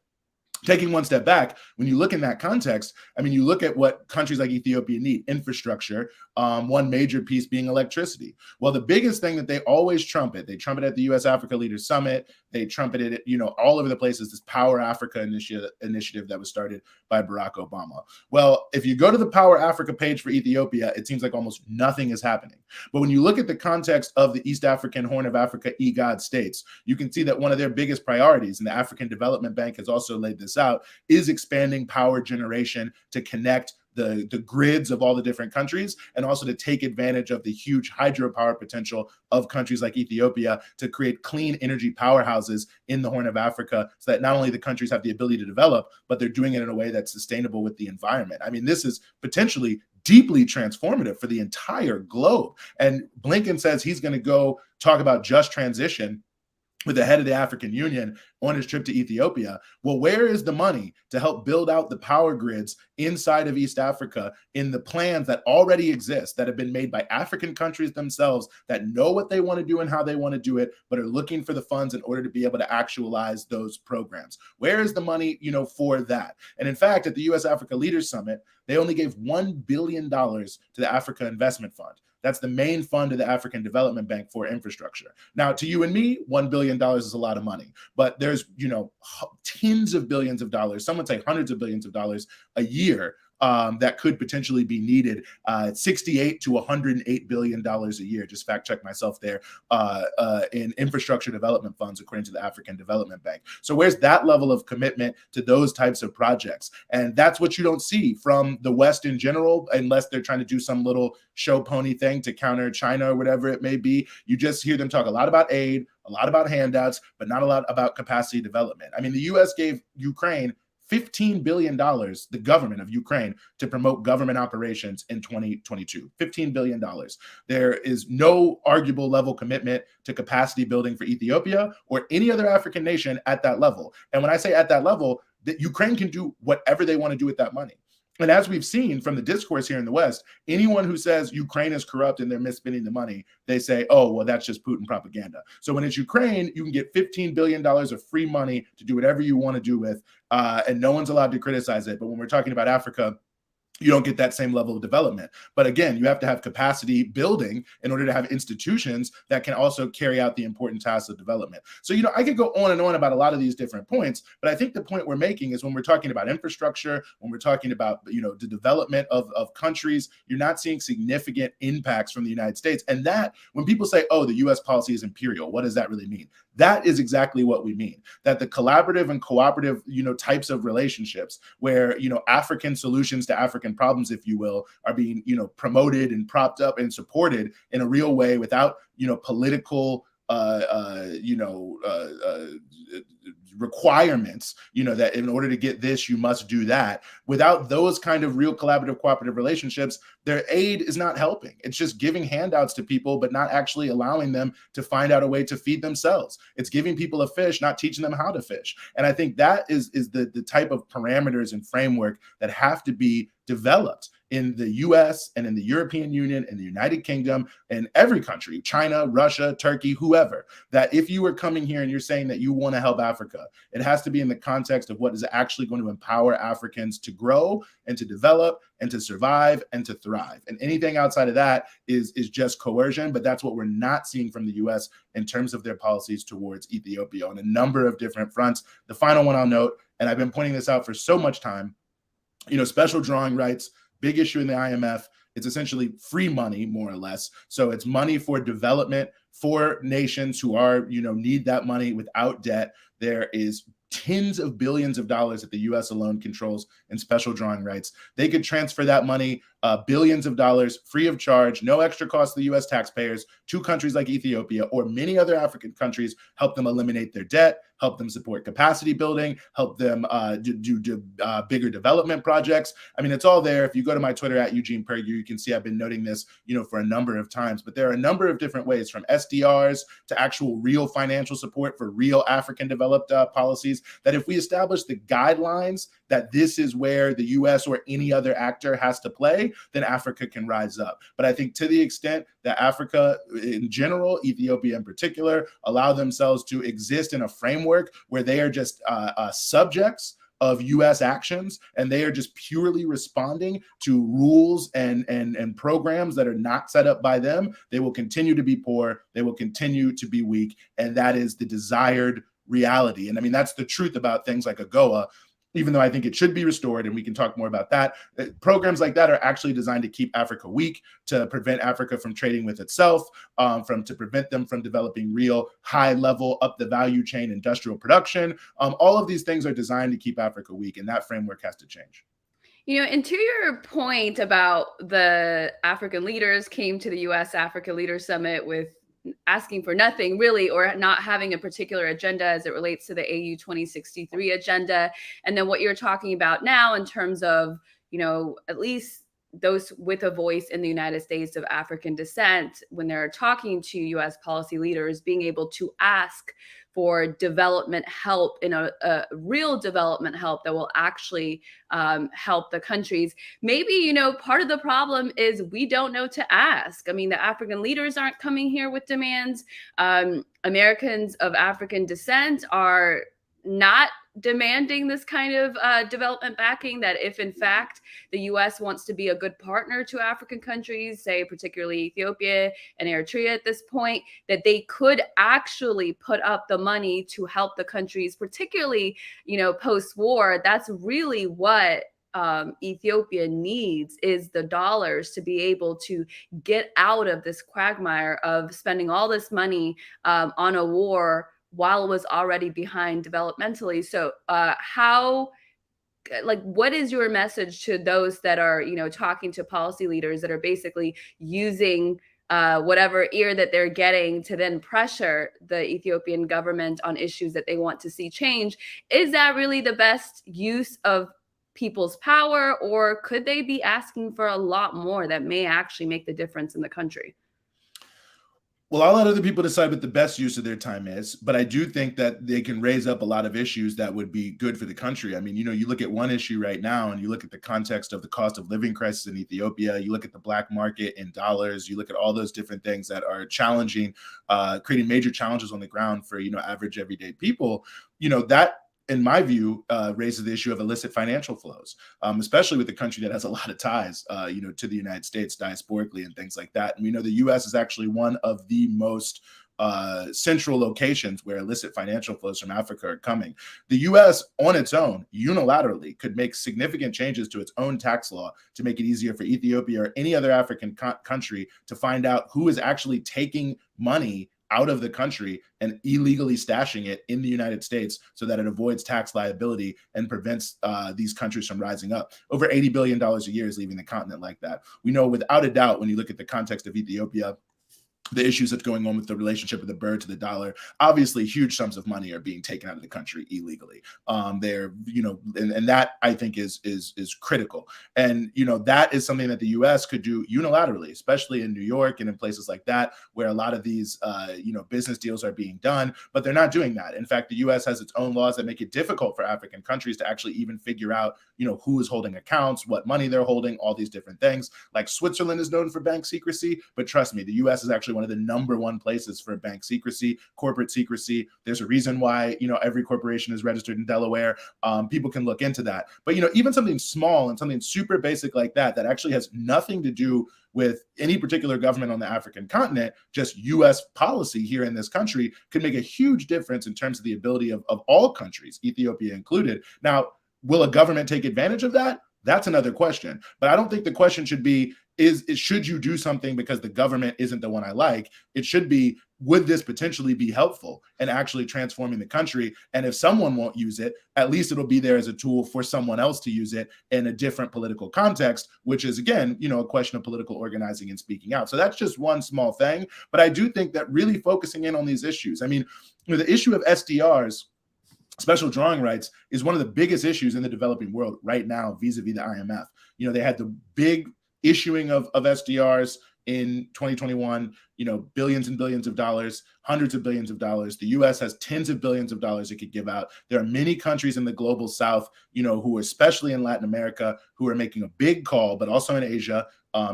taking one step back, when you look in that context, I mean, you look at what countries like Ethiopia need: infrastructure, one major piece being electricity. Well, the biggest thing that they always trumpet, they trumpet at the US Africa Leaders Summit, they trumpeted it, all over the place, is this Power Africa initiative that was started by Barack Obama. Well, if you go to the Power Africa page for Ethiopia, it seems like almost nothing is happening. But when you look at the context of the East African Horn of Africa EGOD states, you can see that one of their biggest priorities, and the African Development Bank has also laid this out, is expanding power generation to connect the grids of all the different countries, and also to take advantage of the huge hydropower potential of countries like Ethiopia to create clean energy powerhouses in the Horn of Africa, so that not only the countries have the ability to develop, but they're doing it in a way that's sustainable with the environment. I mean, this is potentially deeply transformative for the entire globe. And Blinken says he's going to go talk about just transition with the head of the African Union on his trip to Ethiopia. Well, where is the money to help build out the power grids inside of East Africa in the plans that already exist, that have been made by African countries themselves, that know what they want to do and how they want to do it, but are looking for the funds in order to be able to actualize those programs? Where is the money, for that? And in fact, at the US Africa Leaders Summit, they only gave $1 billion to the Africa Investment Fund. That's the main fund of the African Development Bank for infrastructure. Now, to you and me, $1 billion is a lot of money, but there's, tens of billions of dollars, some would say hundreds of billions of dollars a year that could potentially be needed, $68 to $108 billion a year, just fact check myself there, in infrastructure development funds, according to the African Development Bank. So where's that level of commitment to those types of projects? And that's what you don't see from the West in general, unless they're trying to do some little show pony thing to counter China or whatever it may be. You just hear them talk a lot about aid, a lot about handouts, but not a lot about capacity development. I mean, the US gave Ukraine $15 billion, the government of Ukraine, to promote government operations in 2022. $15 billion. There is no arguable level commitment to capacity building for Ethiopia or any other African nation at that level. And when I say at that level, that Ukraine can do whatever they want to do with that money. And as we've seen from the discourse here in the West, anyone who says Ukraine is corrupt and they're misspending the money, they say, oh, well, that's just Putin propaganda. So when it's Ukraine, you can get $15 billion of free money to do whatever you want to do with, and no one's allowed to criticize it. But when we're talking about Africa, you don't get that same level of development. But again, you have to have capacity building in order to have institutions that can also carry out the important tasks of development. So, I could go on and on about a lot of these different points, but I think the point we're making is when we're talking about infrastructure, when we're talking about, the development of countries, you're not seeing significant impacts from the United States. And that, when people say, oh, the US policy is imperial, what does that really mean? That is exactly what we mean. That the collaborative and cooperative, types of relationships where, African solutions to African problems, if you will, are being, promoted and propped up and supported in a real way without, political, requirements, that in order to get this, you must do that. Without those kind of real collaborative, cooperative relationships, their aid is not helping. It's just giving handouts to people, but not actually allowing them to find out a way to feed themselves. It's giving people a fish, not teaching them how to fish. And I think that is the type of parameters and framework that have to be developed in the US and in the European Union and the United Kingdom and every country, China, Russia, Turkey, whoever, that if you are coming here and you're saying that you want to help Africa, it has to be in the context of what is actually going to empower Africans to grow and to develop and to survive and to thrive. And anything outside of that is just coercion, but that's what we're not seeing from the US in terms of their policies towards Ethiopia on a number of different fronts. The final one I'll note, and I've been pointing this out for so much time, special drawing rights, big issue in the IMF. It's essentially free money, more or less. So it's money for development for nations who are, need that money without debt. There is tens of billions of dollars that the US alone controls in special drawing rights. They could transfer that money billions of dollars free of charge, no extra cost to the US taxpayers, to countries like Ethiopia or many other African countries, help them eliminate their debt, help them support capacity building, help them do bigger development projects. I mean, it's all there. If you go to my Twitter at Eugene Perger, you can see I've been noting this, for a number of times. But there are a number of different ways, from SDRs to actual real financial support for real African developed policies, that if we establish the guidelines that this is where the US or any other actor has to play, then Africa can rise up. But I think to the extent that Africa in general, Ethiopia in particular, allow themselves to exist in a framework where they are just subjects of US actions, and they are just purely responding to rules and programs that are not set up by them, they will continue to be poor, they will continue to be weak, and that is the desired reality. And I mean, that's the truth about things like AGOA. Even though I think it should be restored, and we can talk more about that, programs like that are actually designed to keep Africa weak, to prevent Africa from trading with itself, to prevent them from developing real high-level, up the value chain industrial production. All of these things are designed to keep Africa weak, and that framework has to change. And to your point about the African leaders came to the US Africa Leaders Summit with asking for nothing really, or not having a particular agenda as it relates to the AU 2063 agenda. And then what you're talking about now in terms of, at least those with a voice in the United States of African descent, when they're talking to US policy leaders, being able to ask for development help, in a real development help that will actually help the countries. Maybe, part of the problem is we don't know to ask. I mean, the African leaders aren't coming here with demands. Americans of African descent are not demanding this kind of development backing, that if in fact the US wants to be a good partner to African countries, say particularly Ethiopia and Eritrea at this point, that they could actually put up the money to help the countries, particularly, post-war. That's really what Ethiopia needs, is the dollars to be able to get out of this quagmire of spending all this money on a war while it was already behind developmentally. So what is your message to those that are, talking to policy leaders that are basically using whatever ear that they're getting to then pressure the Ethiopian government on issues that they want to see change? Is that really the best use of people's power, or could they be asking for a lot more that may actually make the difference in the country? Well, I'll let other people decide what the best use of their time is, but I do think that they can raise up a lot of issues that would be good for the country. I mean, you look at one issue right now, and you look at the context of the cost of living crisis in Ethiopia, you look at the black market in dollars, you look at all those different things that are challenging, creating major challenges on the ground for, average everyday people. That, in my view, raises the issue of illicit financial flows, especially with a country that has a lot of ties, to the United States diasporically and things like that. And we know the U.S. is actually one of the most central locations where illicit financial flows from Africa are coming. The U.S. on its own, unilaterally, could make significant changes to its own tax law to make it easier for Ethiopia or any other African country to find out who is actually taking money out of the country and illegally stashing it in the United States, so that it avoids tax liability and prevents these countries from rising up. Over $80 billion a year is leaving the continent like that. We know without a doubt, when you look at the context of Ethiopia, the issues that's going on with the relationship of the birr to the dollar, obviously huge sums of money are being taken out of the country illegally. They're, and that I think is critical. And, that is something that the US could do unilaterally, especially in New York and in places like that, where a lot of these, business deals are being done, but they're not doing that. In fact, the US has its own laws that make it difficult for African countries to actually even figure out, who is holding accounts, what money they're holding, all these different things. Like Switzerland is known for bank secrecy, but trust me, the US is actually one of the number one places for bank secrecy, corporate secrecy. There's a reason why, every corporation is registered in Delaware. People can look into that. But, even something small and something super basic like that, that actually has nothing to do with any particular government on the African continent, just US policy here in this country, could make a huge difference in terms of the ability of all countries, Ethiopia included. Now, will a government take advantage of that? That's another question. But I don't think the question should be, should you do something because the government isn't the one I like? It should be, would this potentially be helpful in actually transforming the country? And if someone won't use it, at least it'll be there as a tool for someone else to use it in a different political context, which is, again, a question of political organizing and speaking out. So that's just one small thing. But I do think that really focusing in on these issues, I mean, the issue of SDRs, special drawing rights, is one of the biggest issues in the developing world right now vis-a-vis the IMF. They had the big issuing of SDRs in 2021, billions and billions of dollars, hundreds of billions of dollars. The US has tens of billions of dollars it could give out. There are many countries in the global South, who, especially in Latin America, who are making a big call, but also in Asia.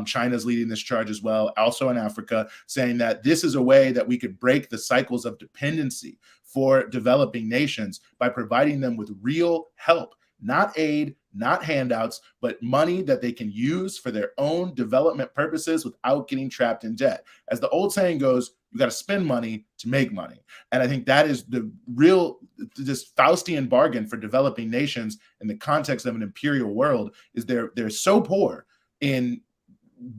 China's leading this charge as well, also in Africa, saying that this is a way that we could break the cycles of dependency for developing nations by providing them with real help, not aid, not handouts, but money that they can use for their own development purposes without getting trapped in debt. As the old saying goes, you got to spend money to make money. And I think that is this Faustian bargain for developing nations in the context of an imperial world, is they're so poor in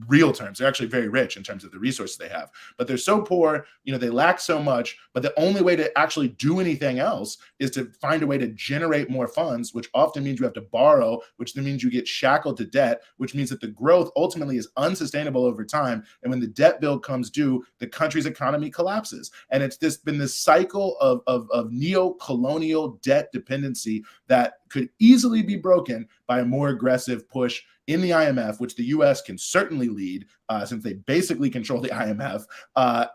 real terms. They're actually very rich in terms of the resources they have, but they're so poor, they lack so much, but the only way to actually do anything else is to find a way to generate more funds, which often means you have to borrow, which then means you get shackled to debt, which means that the growth ultimately is unsustainable over time. And when the debt bill comes due, the country's economy collapses. And it's been this cycle of neo-colonial debt dependency that could easily be broken by a more aggressive push in the IMF, which the US can certainly lead, since they basically control the IMF,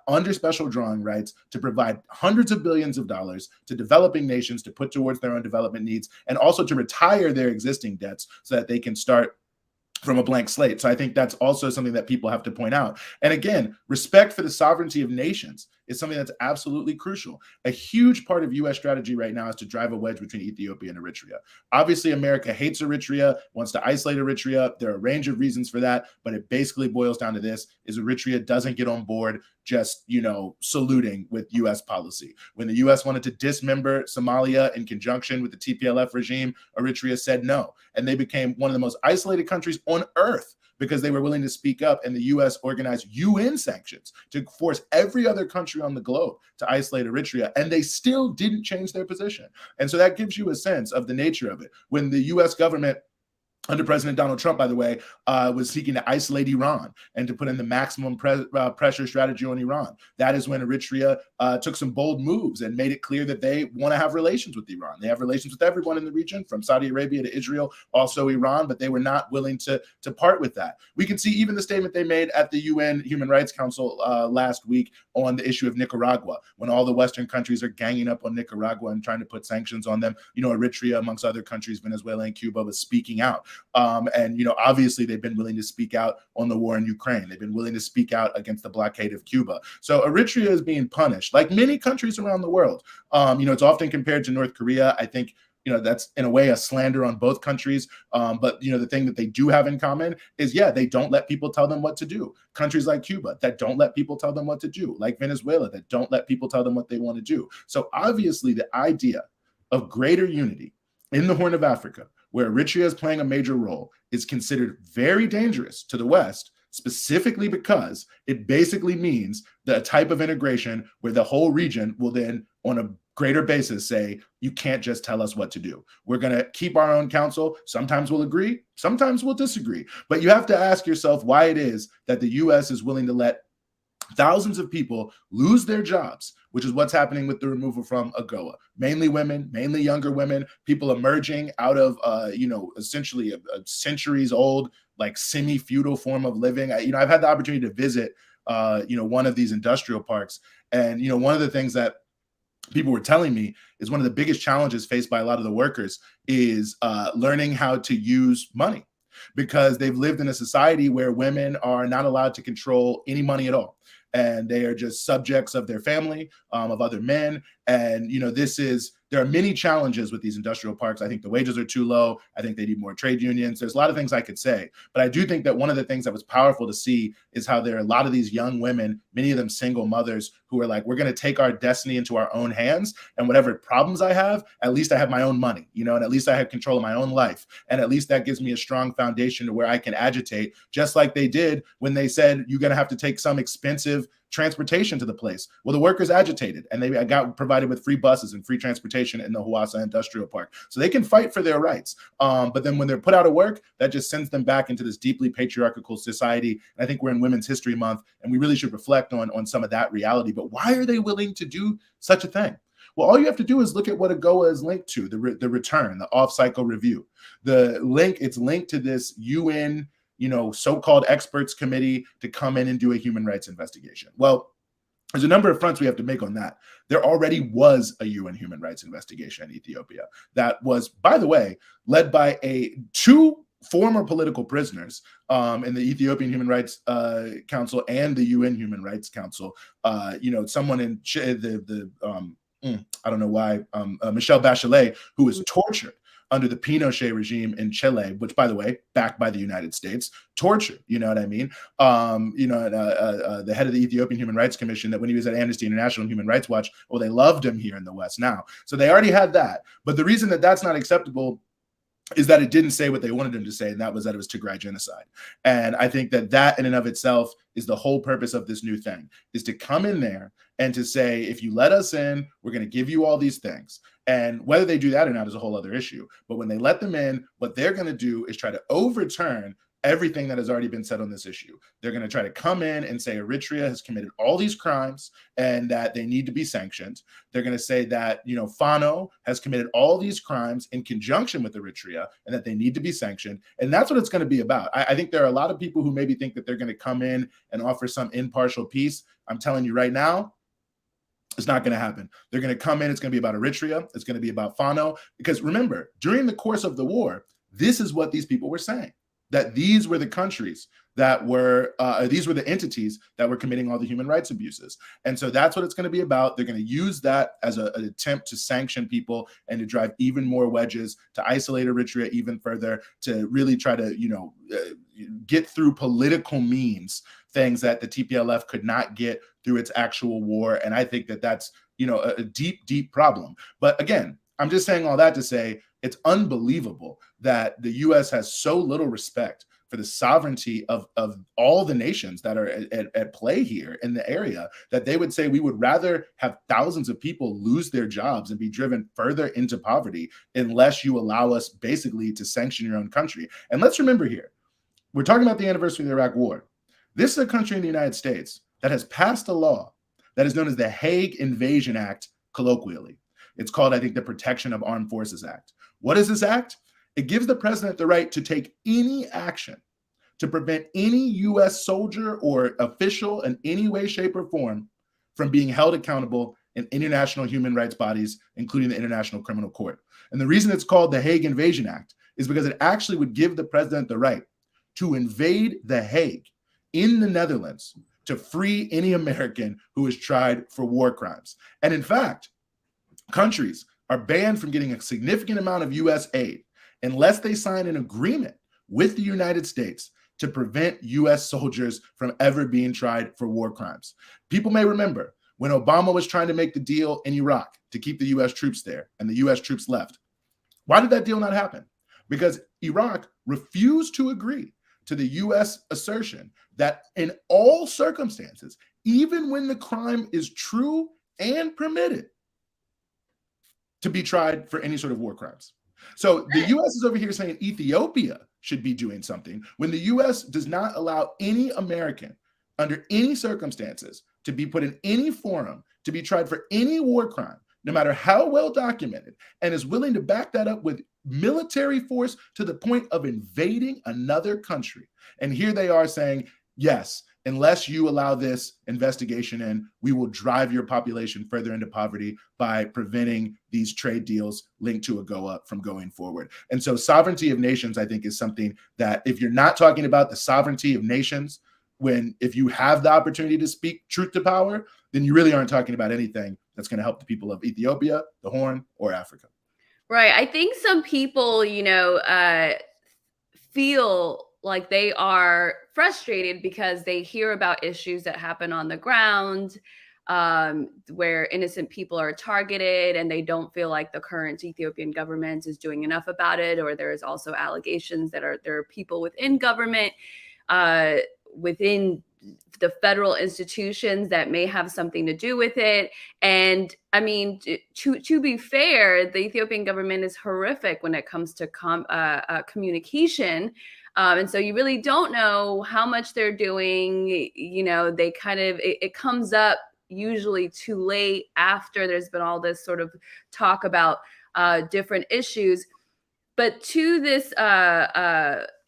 under special drawing rights to provide hundreds of billions of dollars to developing nations to put towards their own development needs, and also to retire their existing debts so that they can start from a blank slate. So I think that's also something that people have to point out. And again, respect for the sovereignty of nations is something that's absolutely crucial. A huge part of US strategy right now is to drive a wedge between Ethiopia and Eritrea. Obviously, America hates Eritrea, wants to isolate Eritrea. There are a range of reasons for that, but it basically boils down to this: is Eritrea doesn't get on board just, saluting with US policy. When the US wanted to dismember Somalia in conjunction with the TPLF regime, Eritrea said no. And they became one of the most isolated countries on earth because they were willing to speak up, and the US organized UN sanctions to force every other country on the globe to isolate Eritrea, and they still didn't change their position. And so that gives you a sense of the nature of it. When the US government, under President Donald Trump, by the way, was seeking to isolate Iran and to put in the maximum pressure strategy on Iran. That is when Eritrea took some bold moves and made it clear that they want to have relations with Iran. They have relations with everyone in the region, from Saudi Arabia to Israel, also Iran, but they were not willing to part with that. We can see even the statement they made at the UN Human Rights Council last week on the issue of Nicaragua, when all the Western countries are ganging up on Nicaragua and trying to put sanctions on them. Eritrea, amongst other countries, Venezuela and Cuba, was speaking out. And obviously they've been willing to speak out on the war in Ukraine. They've been willing to speak out against the blockade of Cuba. So Eritrea is being punished, like many countries around the world. It's often compared to North Korea. I think that's in a way a slander on both countries. But the thing that they do have in common is, they don't let people tell them what to do. Countries like Cuba that don't let people tell them what to do, like Venezuela that don't let people tell them what they want to do. So obviously the idea of greater unity in the Horn of Africa, where Eritrea is playing a major role, is considered very dangerous to the West, specifically because it basically means the type of integration where the whole region will then, on a greater basis, say, you can't just tell us what to do. We're going to keep our own counsel. Sometimes we'll agree, sometimes we'll disagree. But you have to ask yourself why it is that the US is willing to let thousands of people lose their jobs, which is what's happening with the removal from AGOA. Mainly women, mainly younger women, people emerging out of, essentially a centuries old, like semi-feudal form of living. I've had the opportunity to visit, one of these industrial parks. And, one of the things that people were telling me is one of the biggest challenges faced by a lot of the workers is learning how to use money, because they've lived in a society where women are not allowed to control any money at all. And they are just subjects of their family, of other men. And, this is There are many challenges with these industrial parks. I think the wages are too low. I think they need more trade unions. There's a lot of things I could say, but I do think that one of the things that was powerful to see is how there are a lot of these young women, many of them single mothers, who are like, we're going to take our destiny into our own hands, and whatever problems I have, at least I have my own money, you know, and at least I have control of my own life. And at least that gives me a strong foundation to where I can agitate, just like they did when they said, you're going to have to take some expensive transportation to the place. Well, the workers agitated, and they got provided with free buses and free transportation in the Hawassa Industrial Park. So they can fight for their rights. But then when they're put out of work, that just sends them back into this deeply patriarchal society. And I think we're in Women's History Month, and we really should reflect on some of that reality. But why are they willing to do such a thing? Well, all you have to do is look at what AGOA is linked to, the return, the off-cycle review. It's linked to this UN, so-called experts committee to come in and do a human rights investigation. Well, there's a number of fronts we have to make on that. There already was a UN human rights investigation in Ethiopia that was, by the way, led by two former political prisoners in the Ethiopian Human Rights Council and the UN Human Rights Council. Someone in I don't know why, Michelle Bachelet, who was tortured under the Pinochet regime in Chile, which, by the way, backed by the United States, tortured, you know what I mean? The head of the Ethiopian Human Rights Commission, that when he was at Amnesty International and Human Rights Watch, well, they loved him here in the West now. So they already had that. But the reason that that's not acceptable is that it didn't say what they wanted him to say, and that was that it was Tigray genocide. And I think that in and of itself is the whole purpose of this new thing, is to come in there and to say, if you let us in, we're going to give you all these things. And whether they do that or not is a whole other issue. But when they let them in, what they're going to do is try to overturn everything that has already been said on this issue. They're going to try to come in and say Eritrea has committed all these crimes and that they need to be sanctioned. They're going to say that, Fano has committed all these crimes in conjunction with Eritrea and that they need to be sanctioned. And that's what it's going to be about. I think there are a lot of people who maybe think that they're going to come in and offer some impartial peace. I'm telling you right now, it's not going to happen. They're going to come in. It's going to be about Eritrea. It's going to be about Fano. Because remember, during the course of the war, this is what these people were saying, that these were the countries that were, these were the entities that were committing all the human rights abuses. And so that's what it's going to be about. They're going to use that as an attempt to sanction people and to drive even more wedges, to isolate Eritrea even further, to really try to, get through political means, things that the TPLF could not get through its actual war. And I think that that's, a deep, deep problem. But again, I'm just saying all that to say it's unbelievable that the U.S. has so little respect for the sovereignty of all the nations that are at play here in the area, that they would say we would rather have thousands of people lose their jobs and be driven further into poverty unless you allow us basically to sanction your own country. And let's remember here, we're talking about the anniversary of the Iraq War. This is a country in the United States that has passed a law that is known as the Hague Invasion Act, colloquially. It's called, I think, the Protection of Armed Forces Act. What is this act? It gives the president the right to take any action to prevent any U.S. soldier or official in any way, shape, or form from being held accountable in international human rights bodies, including the International Criminal Court. And the reason it's called the Hague Invasion Act is because it actually would give the president the right to invade The Hague in the Netherlands to free any American who is tried for war crimes. And in fact, countries are banned from getting a significant amount of U.S. aid unless they sign an agreement with the United States to prevent U.S. soldiers from ever being tried for war crimes. People may remember when Obama was trying to make the deal in Iraq to keep the U.S. troops there and the U.S. troops left. Why did that deal not happen? Because Iraq refused to agree to the U.S. assertion that in all circumstances, even when the crime is true and permitted, to be tried for any sort of war crimes. So the U.S. is over here saying Ethiopia should be doing something when the U.S. does not allow any American under any circumstances to be put in any forum to be tried for any war crime, no matter how well documented, and is willing to back that up with military force to the point of invading another country. And here they are saying, yes, unless you allow this investigation in, we will drive your population further into poverty by preventing these trade deals linked to AGOA from going forward. And so sovereignty of nations, I think, is something that if you're not talking about the sovereignty of nations when if you have the opportunity to speak truth to power, then you really aren't talking about anything that's going to help the people of Ethiopia, the Horn, or Africa. Right. I think some people, feel like they are frustrated because they hear about issues that happen on the ground, where innocent people are targeted, and they don't feel like the current Ethiopian government is doing enough about it. Or there is also allegations that there are people within government, uh, within the federal institutions, that may have something to do with it. And I mean, to be fair, the Ethiopian government is horrific when it comes to communication. And so you really don't know how much they're doing. They kind of, it comes up usually too late after there's been all this sort of talk about different issues. But to this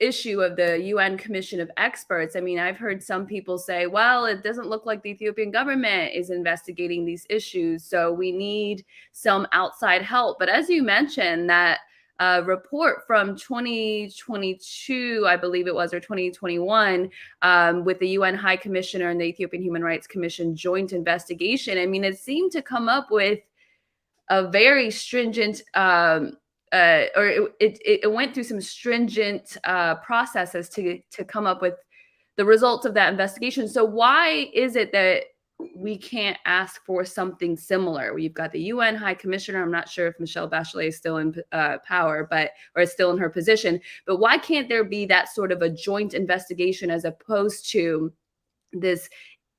issue of the UN Commission of Experts, I mean, I've heard some people say, well, it doesn't look like the Ethiopian government is investigating these issues, so we need some outside help. But as you mentioned, that report from 2022, I believe it was, or 2021, with the UN High Commissioner and the Ethiopian Human Rights Commission joint investigation, I mean, it seemed to come up with a very stringent or it went through some stringent processes to come up with the results of that investigation. So why is it that we can't ask for something similar? We've got the UN High Commissioner. I'm not sure if Michelle Bachelet is still in power, or is still in her position. But why can't there be that sort of a joint investigation as opposed to this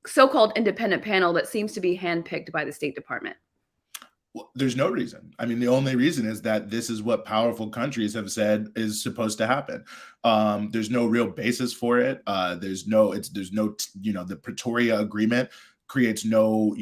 so-called independent panel that seems to be handpicked by the State Department? Well, there's no reason. I mean, the only reason is that this is what powerful countries have said is supposed to happen. There's no real basis for it. There's no, the Pretoria Agreement creates no,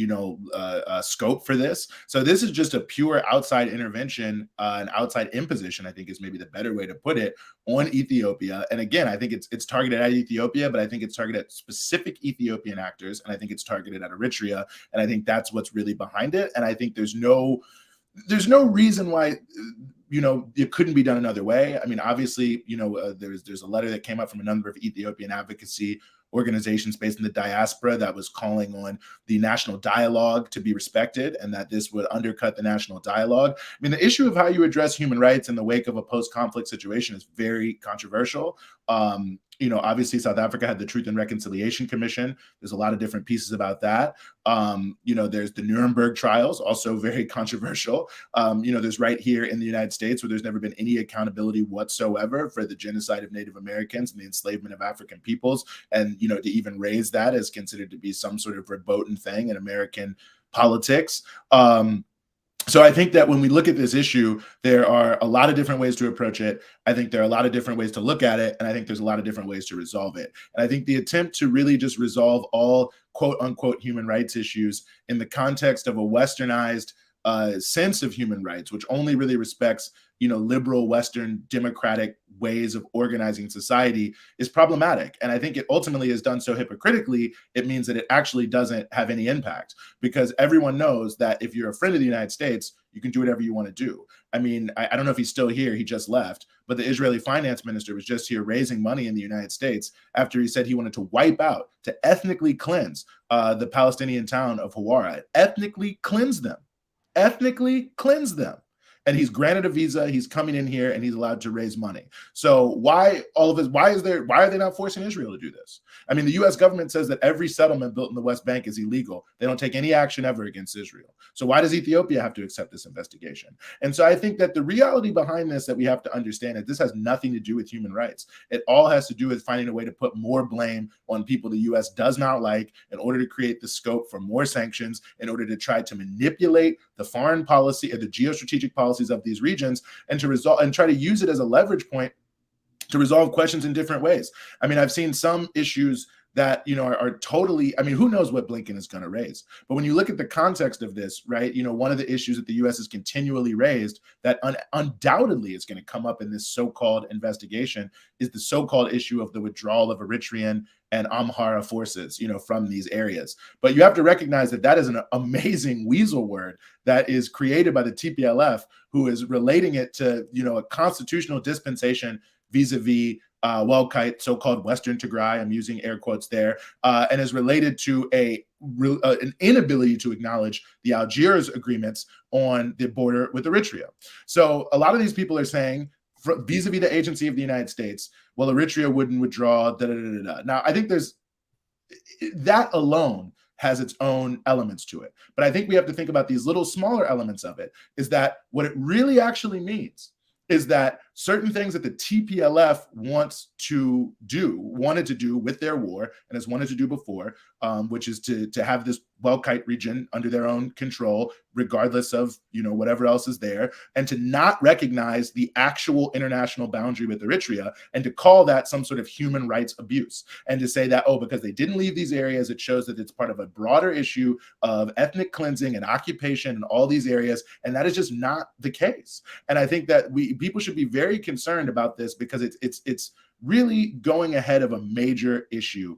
scope for this. So this is just a pure outside intervention, an outside imposition, I think is maybe the better way to put it, on Ethiopia. And again, I think it's targeted at Ethiopia, but I think it's targeted at specific Ethiopian actors, and I think it's targeted at Eritrea, and I think that's what's really behind it. And I think there's no reason why it couldn't be done another way. I mean, obviously, there's a letter that came up from a number of Ethiopian advocacy organizations based in the diaspora that was calling on the national dialogue to be respected, and that this would undercut the national dialogue. I mean, the issue of how you address human rights in the wake of a post-conflict situation is very controversial. Obviously South Africa had the Truth and Reconciliation Commission. There's a lot of different pieces about that. There's the Nuremberg trials, also very controversial. There's right here in the United States, where there's never been any accountability whatsoever for the genocide of Native Americans and the enslavement of African peoples. And, to even raise that is considered to be some sort of verboten thing in American politics. So I think that when we look at this issue, there are a lot of different ways to approach it. I think there are a lot of different ways to look at it, and I think there's a lot of different ways to resolve it. And I think the attempt to really just resolve all quote unquote human rights issues in the context of a westernized sense of human rights, which only really respects, liberal Western democratic ways of organizing society, is problematic. And I think it ultimately is done so hypocritically. It means that it actually doesn't have any impact, because everyone knows that if you're a friend of the United States, you can do whatever you want to do. I mean, I don't know if he's still here. He just left. But the Israeli finance minister was just here raising money in the United States after he said he wanted to wipe out, to ethnically cleanse the Palestinian town of Hawara, ethnically cleanse them. Ethnically cleanse them. And he's granted a visa, he's coming in here, and he's allowed to raise money. So why are they not forcing Israel to do this? I mean, the US government says that every settlement built in the West Bank is illegal. They don't take any action ever against Israel. So why does Ethiopia have to accept this investigation? And so I think that the reality behind this that we have to understand is this has nothing to do with human rights. It all has to do with finding a way to put more blame on people the US does not like, in order to create the scope for more sanctions, in order to try to manipulate the foreign policy or the geostrategic policies of these regions, and to resolve and try to use it as a leverage point to resolve questions in different ways. I mean, I've seen some issues that, are totally, I mean, who knows what Blinken is going to raise. But when you look at the context of this, right, one of the issues that the U.S. has continually raised that undoubtedly is going to come up in this so-called investigation is the so-called issue of the withdrawal of Eritrean and Amhara forces, from these areas. But you have to recognize that that is an amazing weasel word that is created by the TPLF, who is relating it to, a constitutional dispensation vis-a-vis so-called Western Tigray, I'm using air quotes there, and is related to an inability to acknowledge the Algiers agreements on the border with Eritrea. So a lot of these people are saying, vis-a-vis the agency of the United States, well, Eritrea wouldn't withdraw, da, da, da, da. Now, I think that alone has its own elements to it. But I think we have to think about these little smaller elements of it, is that what it really actually means is that certain things that the TPLF wanted to do with their war, and has wanted to do before, which is to have this Welkite region under their own control, regardless of whatever else is there, and to not recognize the actual international boundary with Eritrea, and to call that some sort of human rights abuse, and to say that, oh, because they didn't leave these areas, it shows that it's part of a broader issue of ethnic cleansing and occupation in all these areas, and that is just not the case. And I think that people should be very concerned about this, because it's really going ahead of a major issue,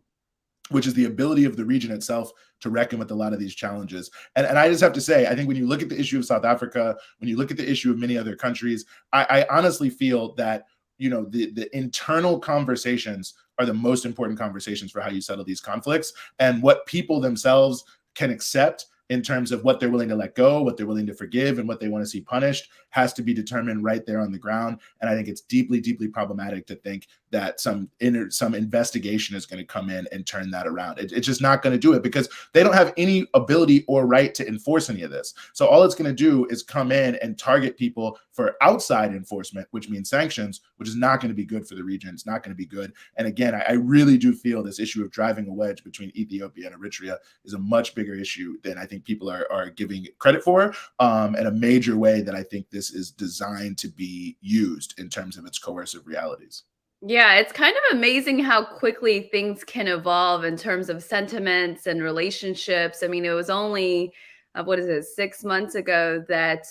which is the ability of the region itself to reckon with a lot of these challenges. And I just have to say, I think when you look at the issue of South Africa, when you look at the issue of many other countries, I honestly feel that the internal conversations are the most important conversations for how you settle these conflicts, and what people themselves can accept in terms of what they're willing to let go, what they're willing to forgive, and what they want to see punished has to be determined right there on the ground. And I think it's deeply, deeply problematic to think that some investigation is going to come in and turn that around. It's just not going to do it, because they don't have any ability or right to enforce any of this. So all it's going to do is come in and target people for outside enforcement, which means sanctions, which is not going to be good for the region. It's not going to be good. And again, I really do feel this issue of driving a wedge between Ethiopia and Eritrea is a much bigger issue than I think people are giving credit for, and a major way that I think this is designed to be used in terms of its coercive realities. Yeah, it's kind of amazing how quickly things can evolve in terms of sentiments and relationships. I mean, it was only, 6 months ago that,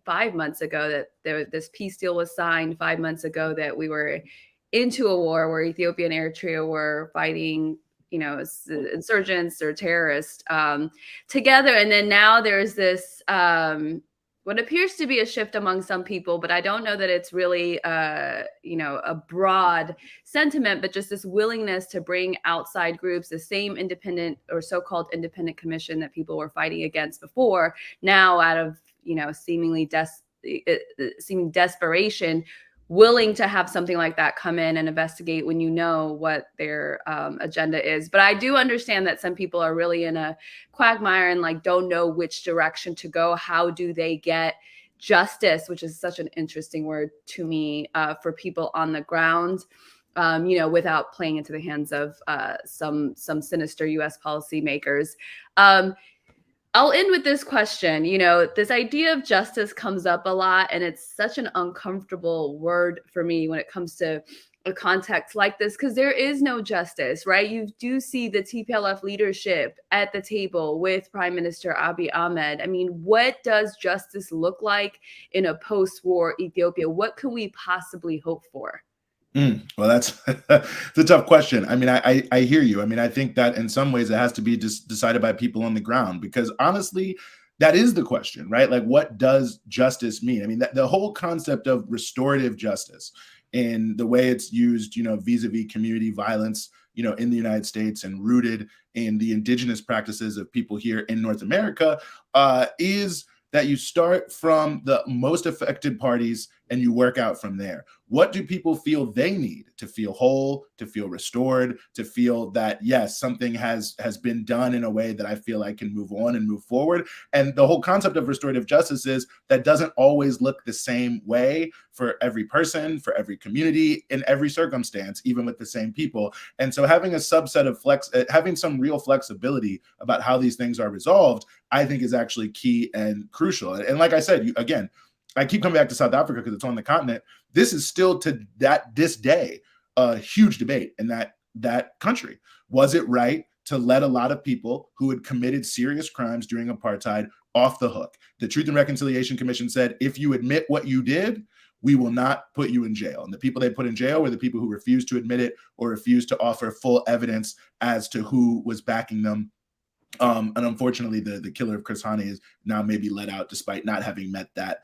5 months ago that this peace deal was signed, 5 months ago that we were into a war where Ethiopia and Eritrea were fighting, insurgents or terrorists together. And then now there's this, what appears to be a shift among some people, but I don't know that it's really, a broad sentiment, but just this willingness to bring outside groups, the same independent or so-called independent commission that people were fighting against before, now out of, seeming desperation, willing to have something like that come in and investigate when you know what their agenda is. But I do understand that some people are really in a quagmire and don't know which direction to go. How do they get justice, which is such an interesting word to me, for people on the ground, without playing into the hands of some sinister U.S. policymakers. I'll end with this question. This idea of justice comes up a lot, and it's such an uncomfortable word for me when it comes to a context like this, because there is no justice, right? You do see the TPLF leadership at the table with Prime Minister Abiy Ahmed. I mean, what does justice look like in a post-war Ethiopia? What can we possibly hope for? Well, that's a tough question. I mean, I hear you. I mean, I think that in some ways it has to be decided by people on the ground, because honestly, that is the question, right? Like, what does justice mean? I mean, the whole concept of restorative justice in the way it's used, vis-a-vis community violence, in the United States, and rooted in the indigenous practices of people here in North America, is that you start from the most affected parties and you work out from there. What do people feel they need to feel whole, to feel restored, to feel that, yes, something has been done in a way that I feel I can move on and move forward? And the whole concept of restorative justice is that doesn't always look the same way for every person, for every community, in every circumstance, even with the same people. And so having a subset of having some real flexibility about how these things are resolved, I think is actually key and crucial. And like I said, again, I keep coming back to South Africa because it's on the continent. This is still to this day a huge debate in that country. Was it right to let a lot of people who had committed serious crimes during apartheid off the hook? The Truth and Reconciliation Commission said, if you admit what you did, we will not put you in jail. And the people they put in jail were the people who refused to admit it or refused to offer full evidence as to who was backing them. And unfortunately, the killer of Chris Hani is now maybe let out despite not having met that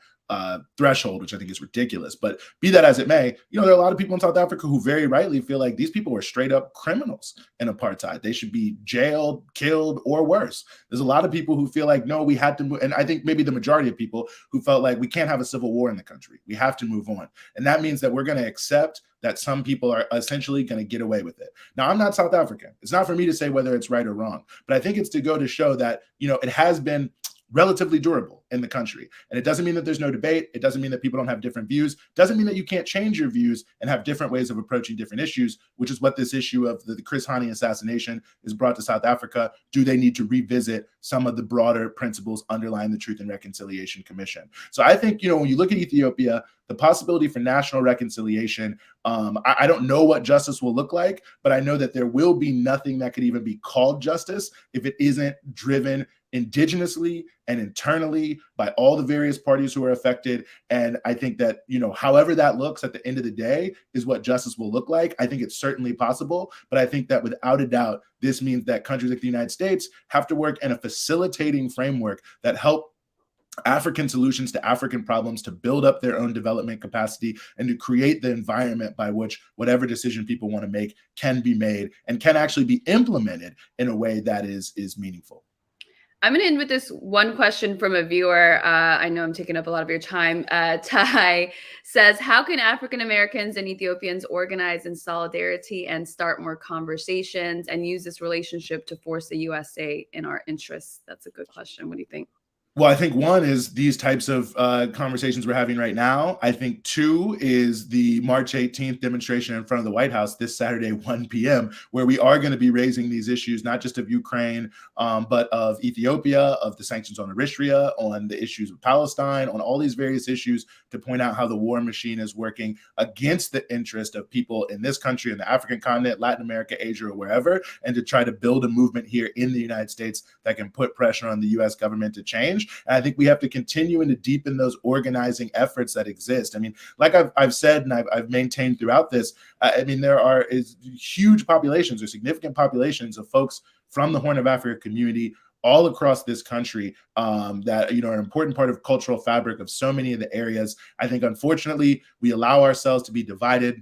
threshold, which I think is ridiculous. But be that as it may, there are a lot of people in South Africa who very rightly feel like these people are straight up criminals in apartheid. They should be jailed, killed, or worse. There's a lot of people who feel like, no, we had to move. And I think maybe the majority of people who felt like we can't have a civil war in the country. We have to move on. And that means that we're going to accept that some people are essentially going to get away with it. Now, I'm not South African. It's not for me to say whether it's right or wrong, but I think it's to go to show that, it has been relatively durable in the country. And it doesn't mean that there's no debate. It doesn't mean that people don't have different views. It doesn't mean that you can't change your views and have different ways of approaching different issues, which is what this issue of the Chris Hani assassination is brought to South Africa. Do they need to revisit some of the broader principles underlying the Truth and Reconciliation Commission? So I think, when you look at Ethiopia, the possibility for national reconciliation, I don't know what justice will look like, but I know that there will be nothing that could even be called justice if it isn't driven indigenously and internally by all the various parties who are affected. And I think that, however that looks at the end of the day is what justice will look like. I think it's certainly possible, but I think that without a doubt, this means that countries like the United States have to work in a facilitating framework that help African solutions to African problems, to build up their own development capacity, and to create the environment by which whatever decision people want to make can be made and can actually be implemented in a way that is meaningful. I'm going to end with this one question from a viewer. I know I'm taking up a lot of your time. Ty says, how can African Americans and Ethiopians organize in solidarity and start more conversations and use this relationship to force the USA in our interests? That's a good question. What do you think? Well, I think one is these types of conversations we're having right now. I think two is the March 18th demonstration in front of the White House this Saturday, 1 p.m., where we are going to be raising these issues, not just of Ukraine, but of Ethiopia, of the sanctions on Eritrea, on the issues of Palestine, on all these various issues, to point out how the war machine is working against the interest of people in this country, in the African continent, Latin America, Asia, or wherever, and to try to build a movement here in the United States that can put pressure on the U.S. government to change. And I think we have to continue and to deepen those organizing efforts that exist. I mean, like I've said and I've maintained throughout this, there are huge populations or significant populations of folks from the Horn of Africa community all across this country that are an important part of cultural fabric of so many of the areas. I think, unfortunately, we allow ourselves to be divided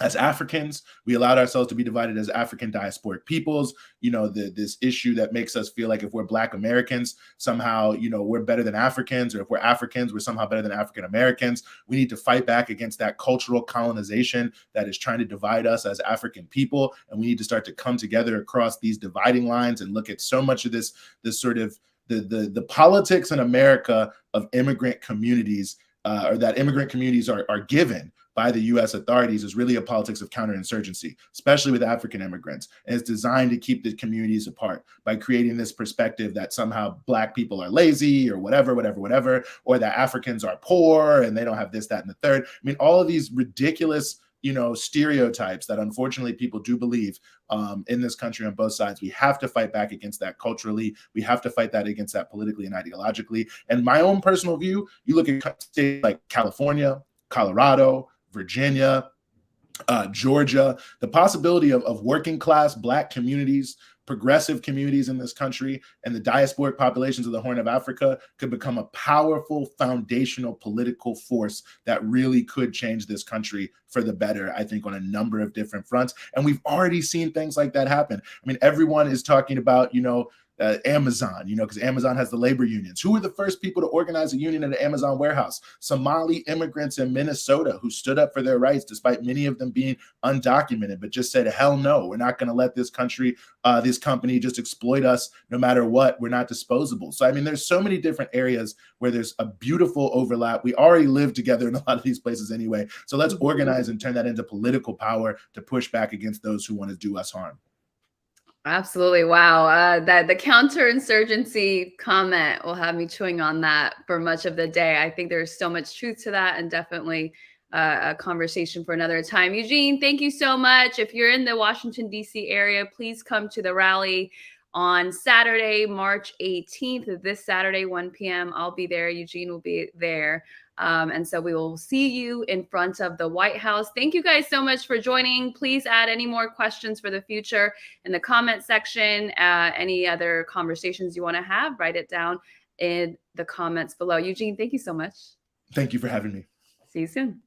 as Africans. We allowed ourselves to be divided as African diasporic peoples. This issue that makes us feel like if we're Black Americans, somehow, we're better than Africans, or if we're Africans, we're somehow better than African Americans. We need to fight back against that cultural colonization that is trying to divide us as African people. And we need to start to come together across these dividing lines and look at so much of this sort of the politics in America of immigrant communities, or that immigrant communities are given by the U.S. authorities, is really a politics of counterinsurgency, especially with African immigrants. And it's designed to keep the communities apart by creating this perspective that somehow Black people are lazy or whatever, or that Africans are poor and they don't have this, that, and the third. I mean, all of these ridiculous stereotypes that unfortunately people do believe in this country on both sides. We have to fight back against that culturally. We have to fight that against that politically and ideologically. And my own personal view, you look at states like California, Colorado, Virginia, Georgia, the possibility of working class Black communities, progressive communities in this country, and the diasporic populations of the Horn of Africa could become a powerful foundational political force that really could change this country for the better, I think, on a number of different fronts. And we've already seen things like that happen. I mean, everyone is talking about, Amazon, because Amazon has the labor unions. Who were the first people to organize a union at an Amazon warehouse? Somali immigrants in Minnesota who stood up for their rights, despite many of them being undocumented, but just said, hell no, we're not going to let this country, this company just exploit us no matter what. We're not disposable. So, there's so many different areas where there's a beautiful overlap. We already live together in a lot of these places anyway. So let's organize and turn that into political power to push back against those who want to do us harm. Absolutely. Wow. That the counterinsurgency comment will have me chewing on that for much of the day. I think there's so much truth to that, and definitely a conversation for another time. Eugene, thank you so much. If you're in the Washington, D.C. area, please come to the rally on Saturday, March 18th. This Saturday, 1 p.m. I'll be there. Eugene will be there. And so we will see you in front of the White House. Thank you guys so much for joining. Please add any more questions for the future in the comment section. Any other conversations you want to have, write it down in the comments below. Eugene, thank you so much. Thank you for having me. See you soon.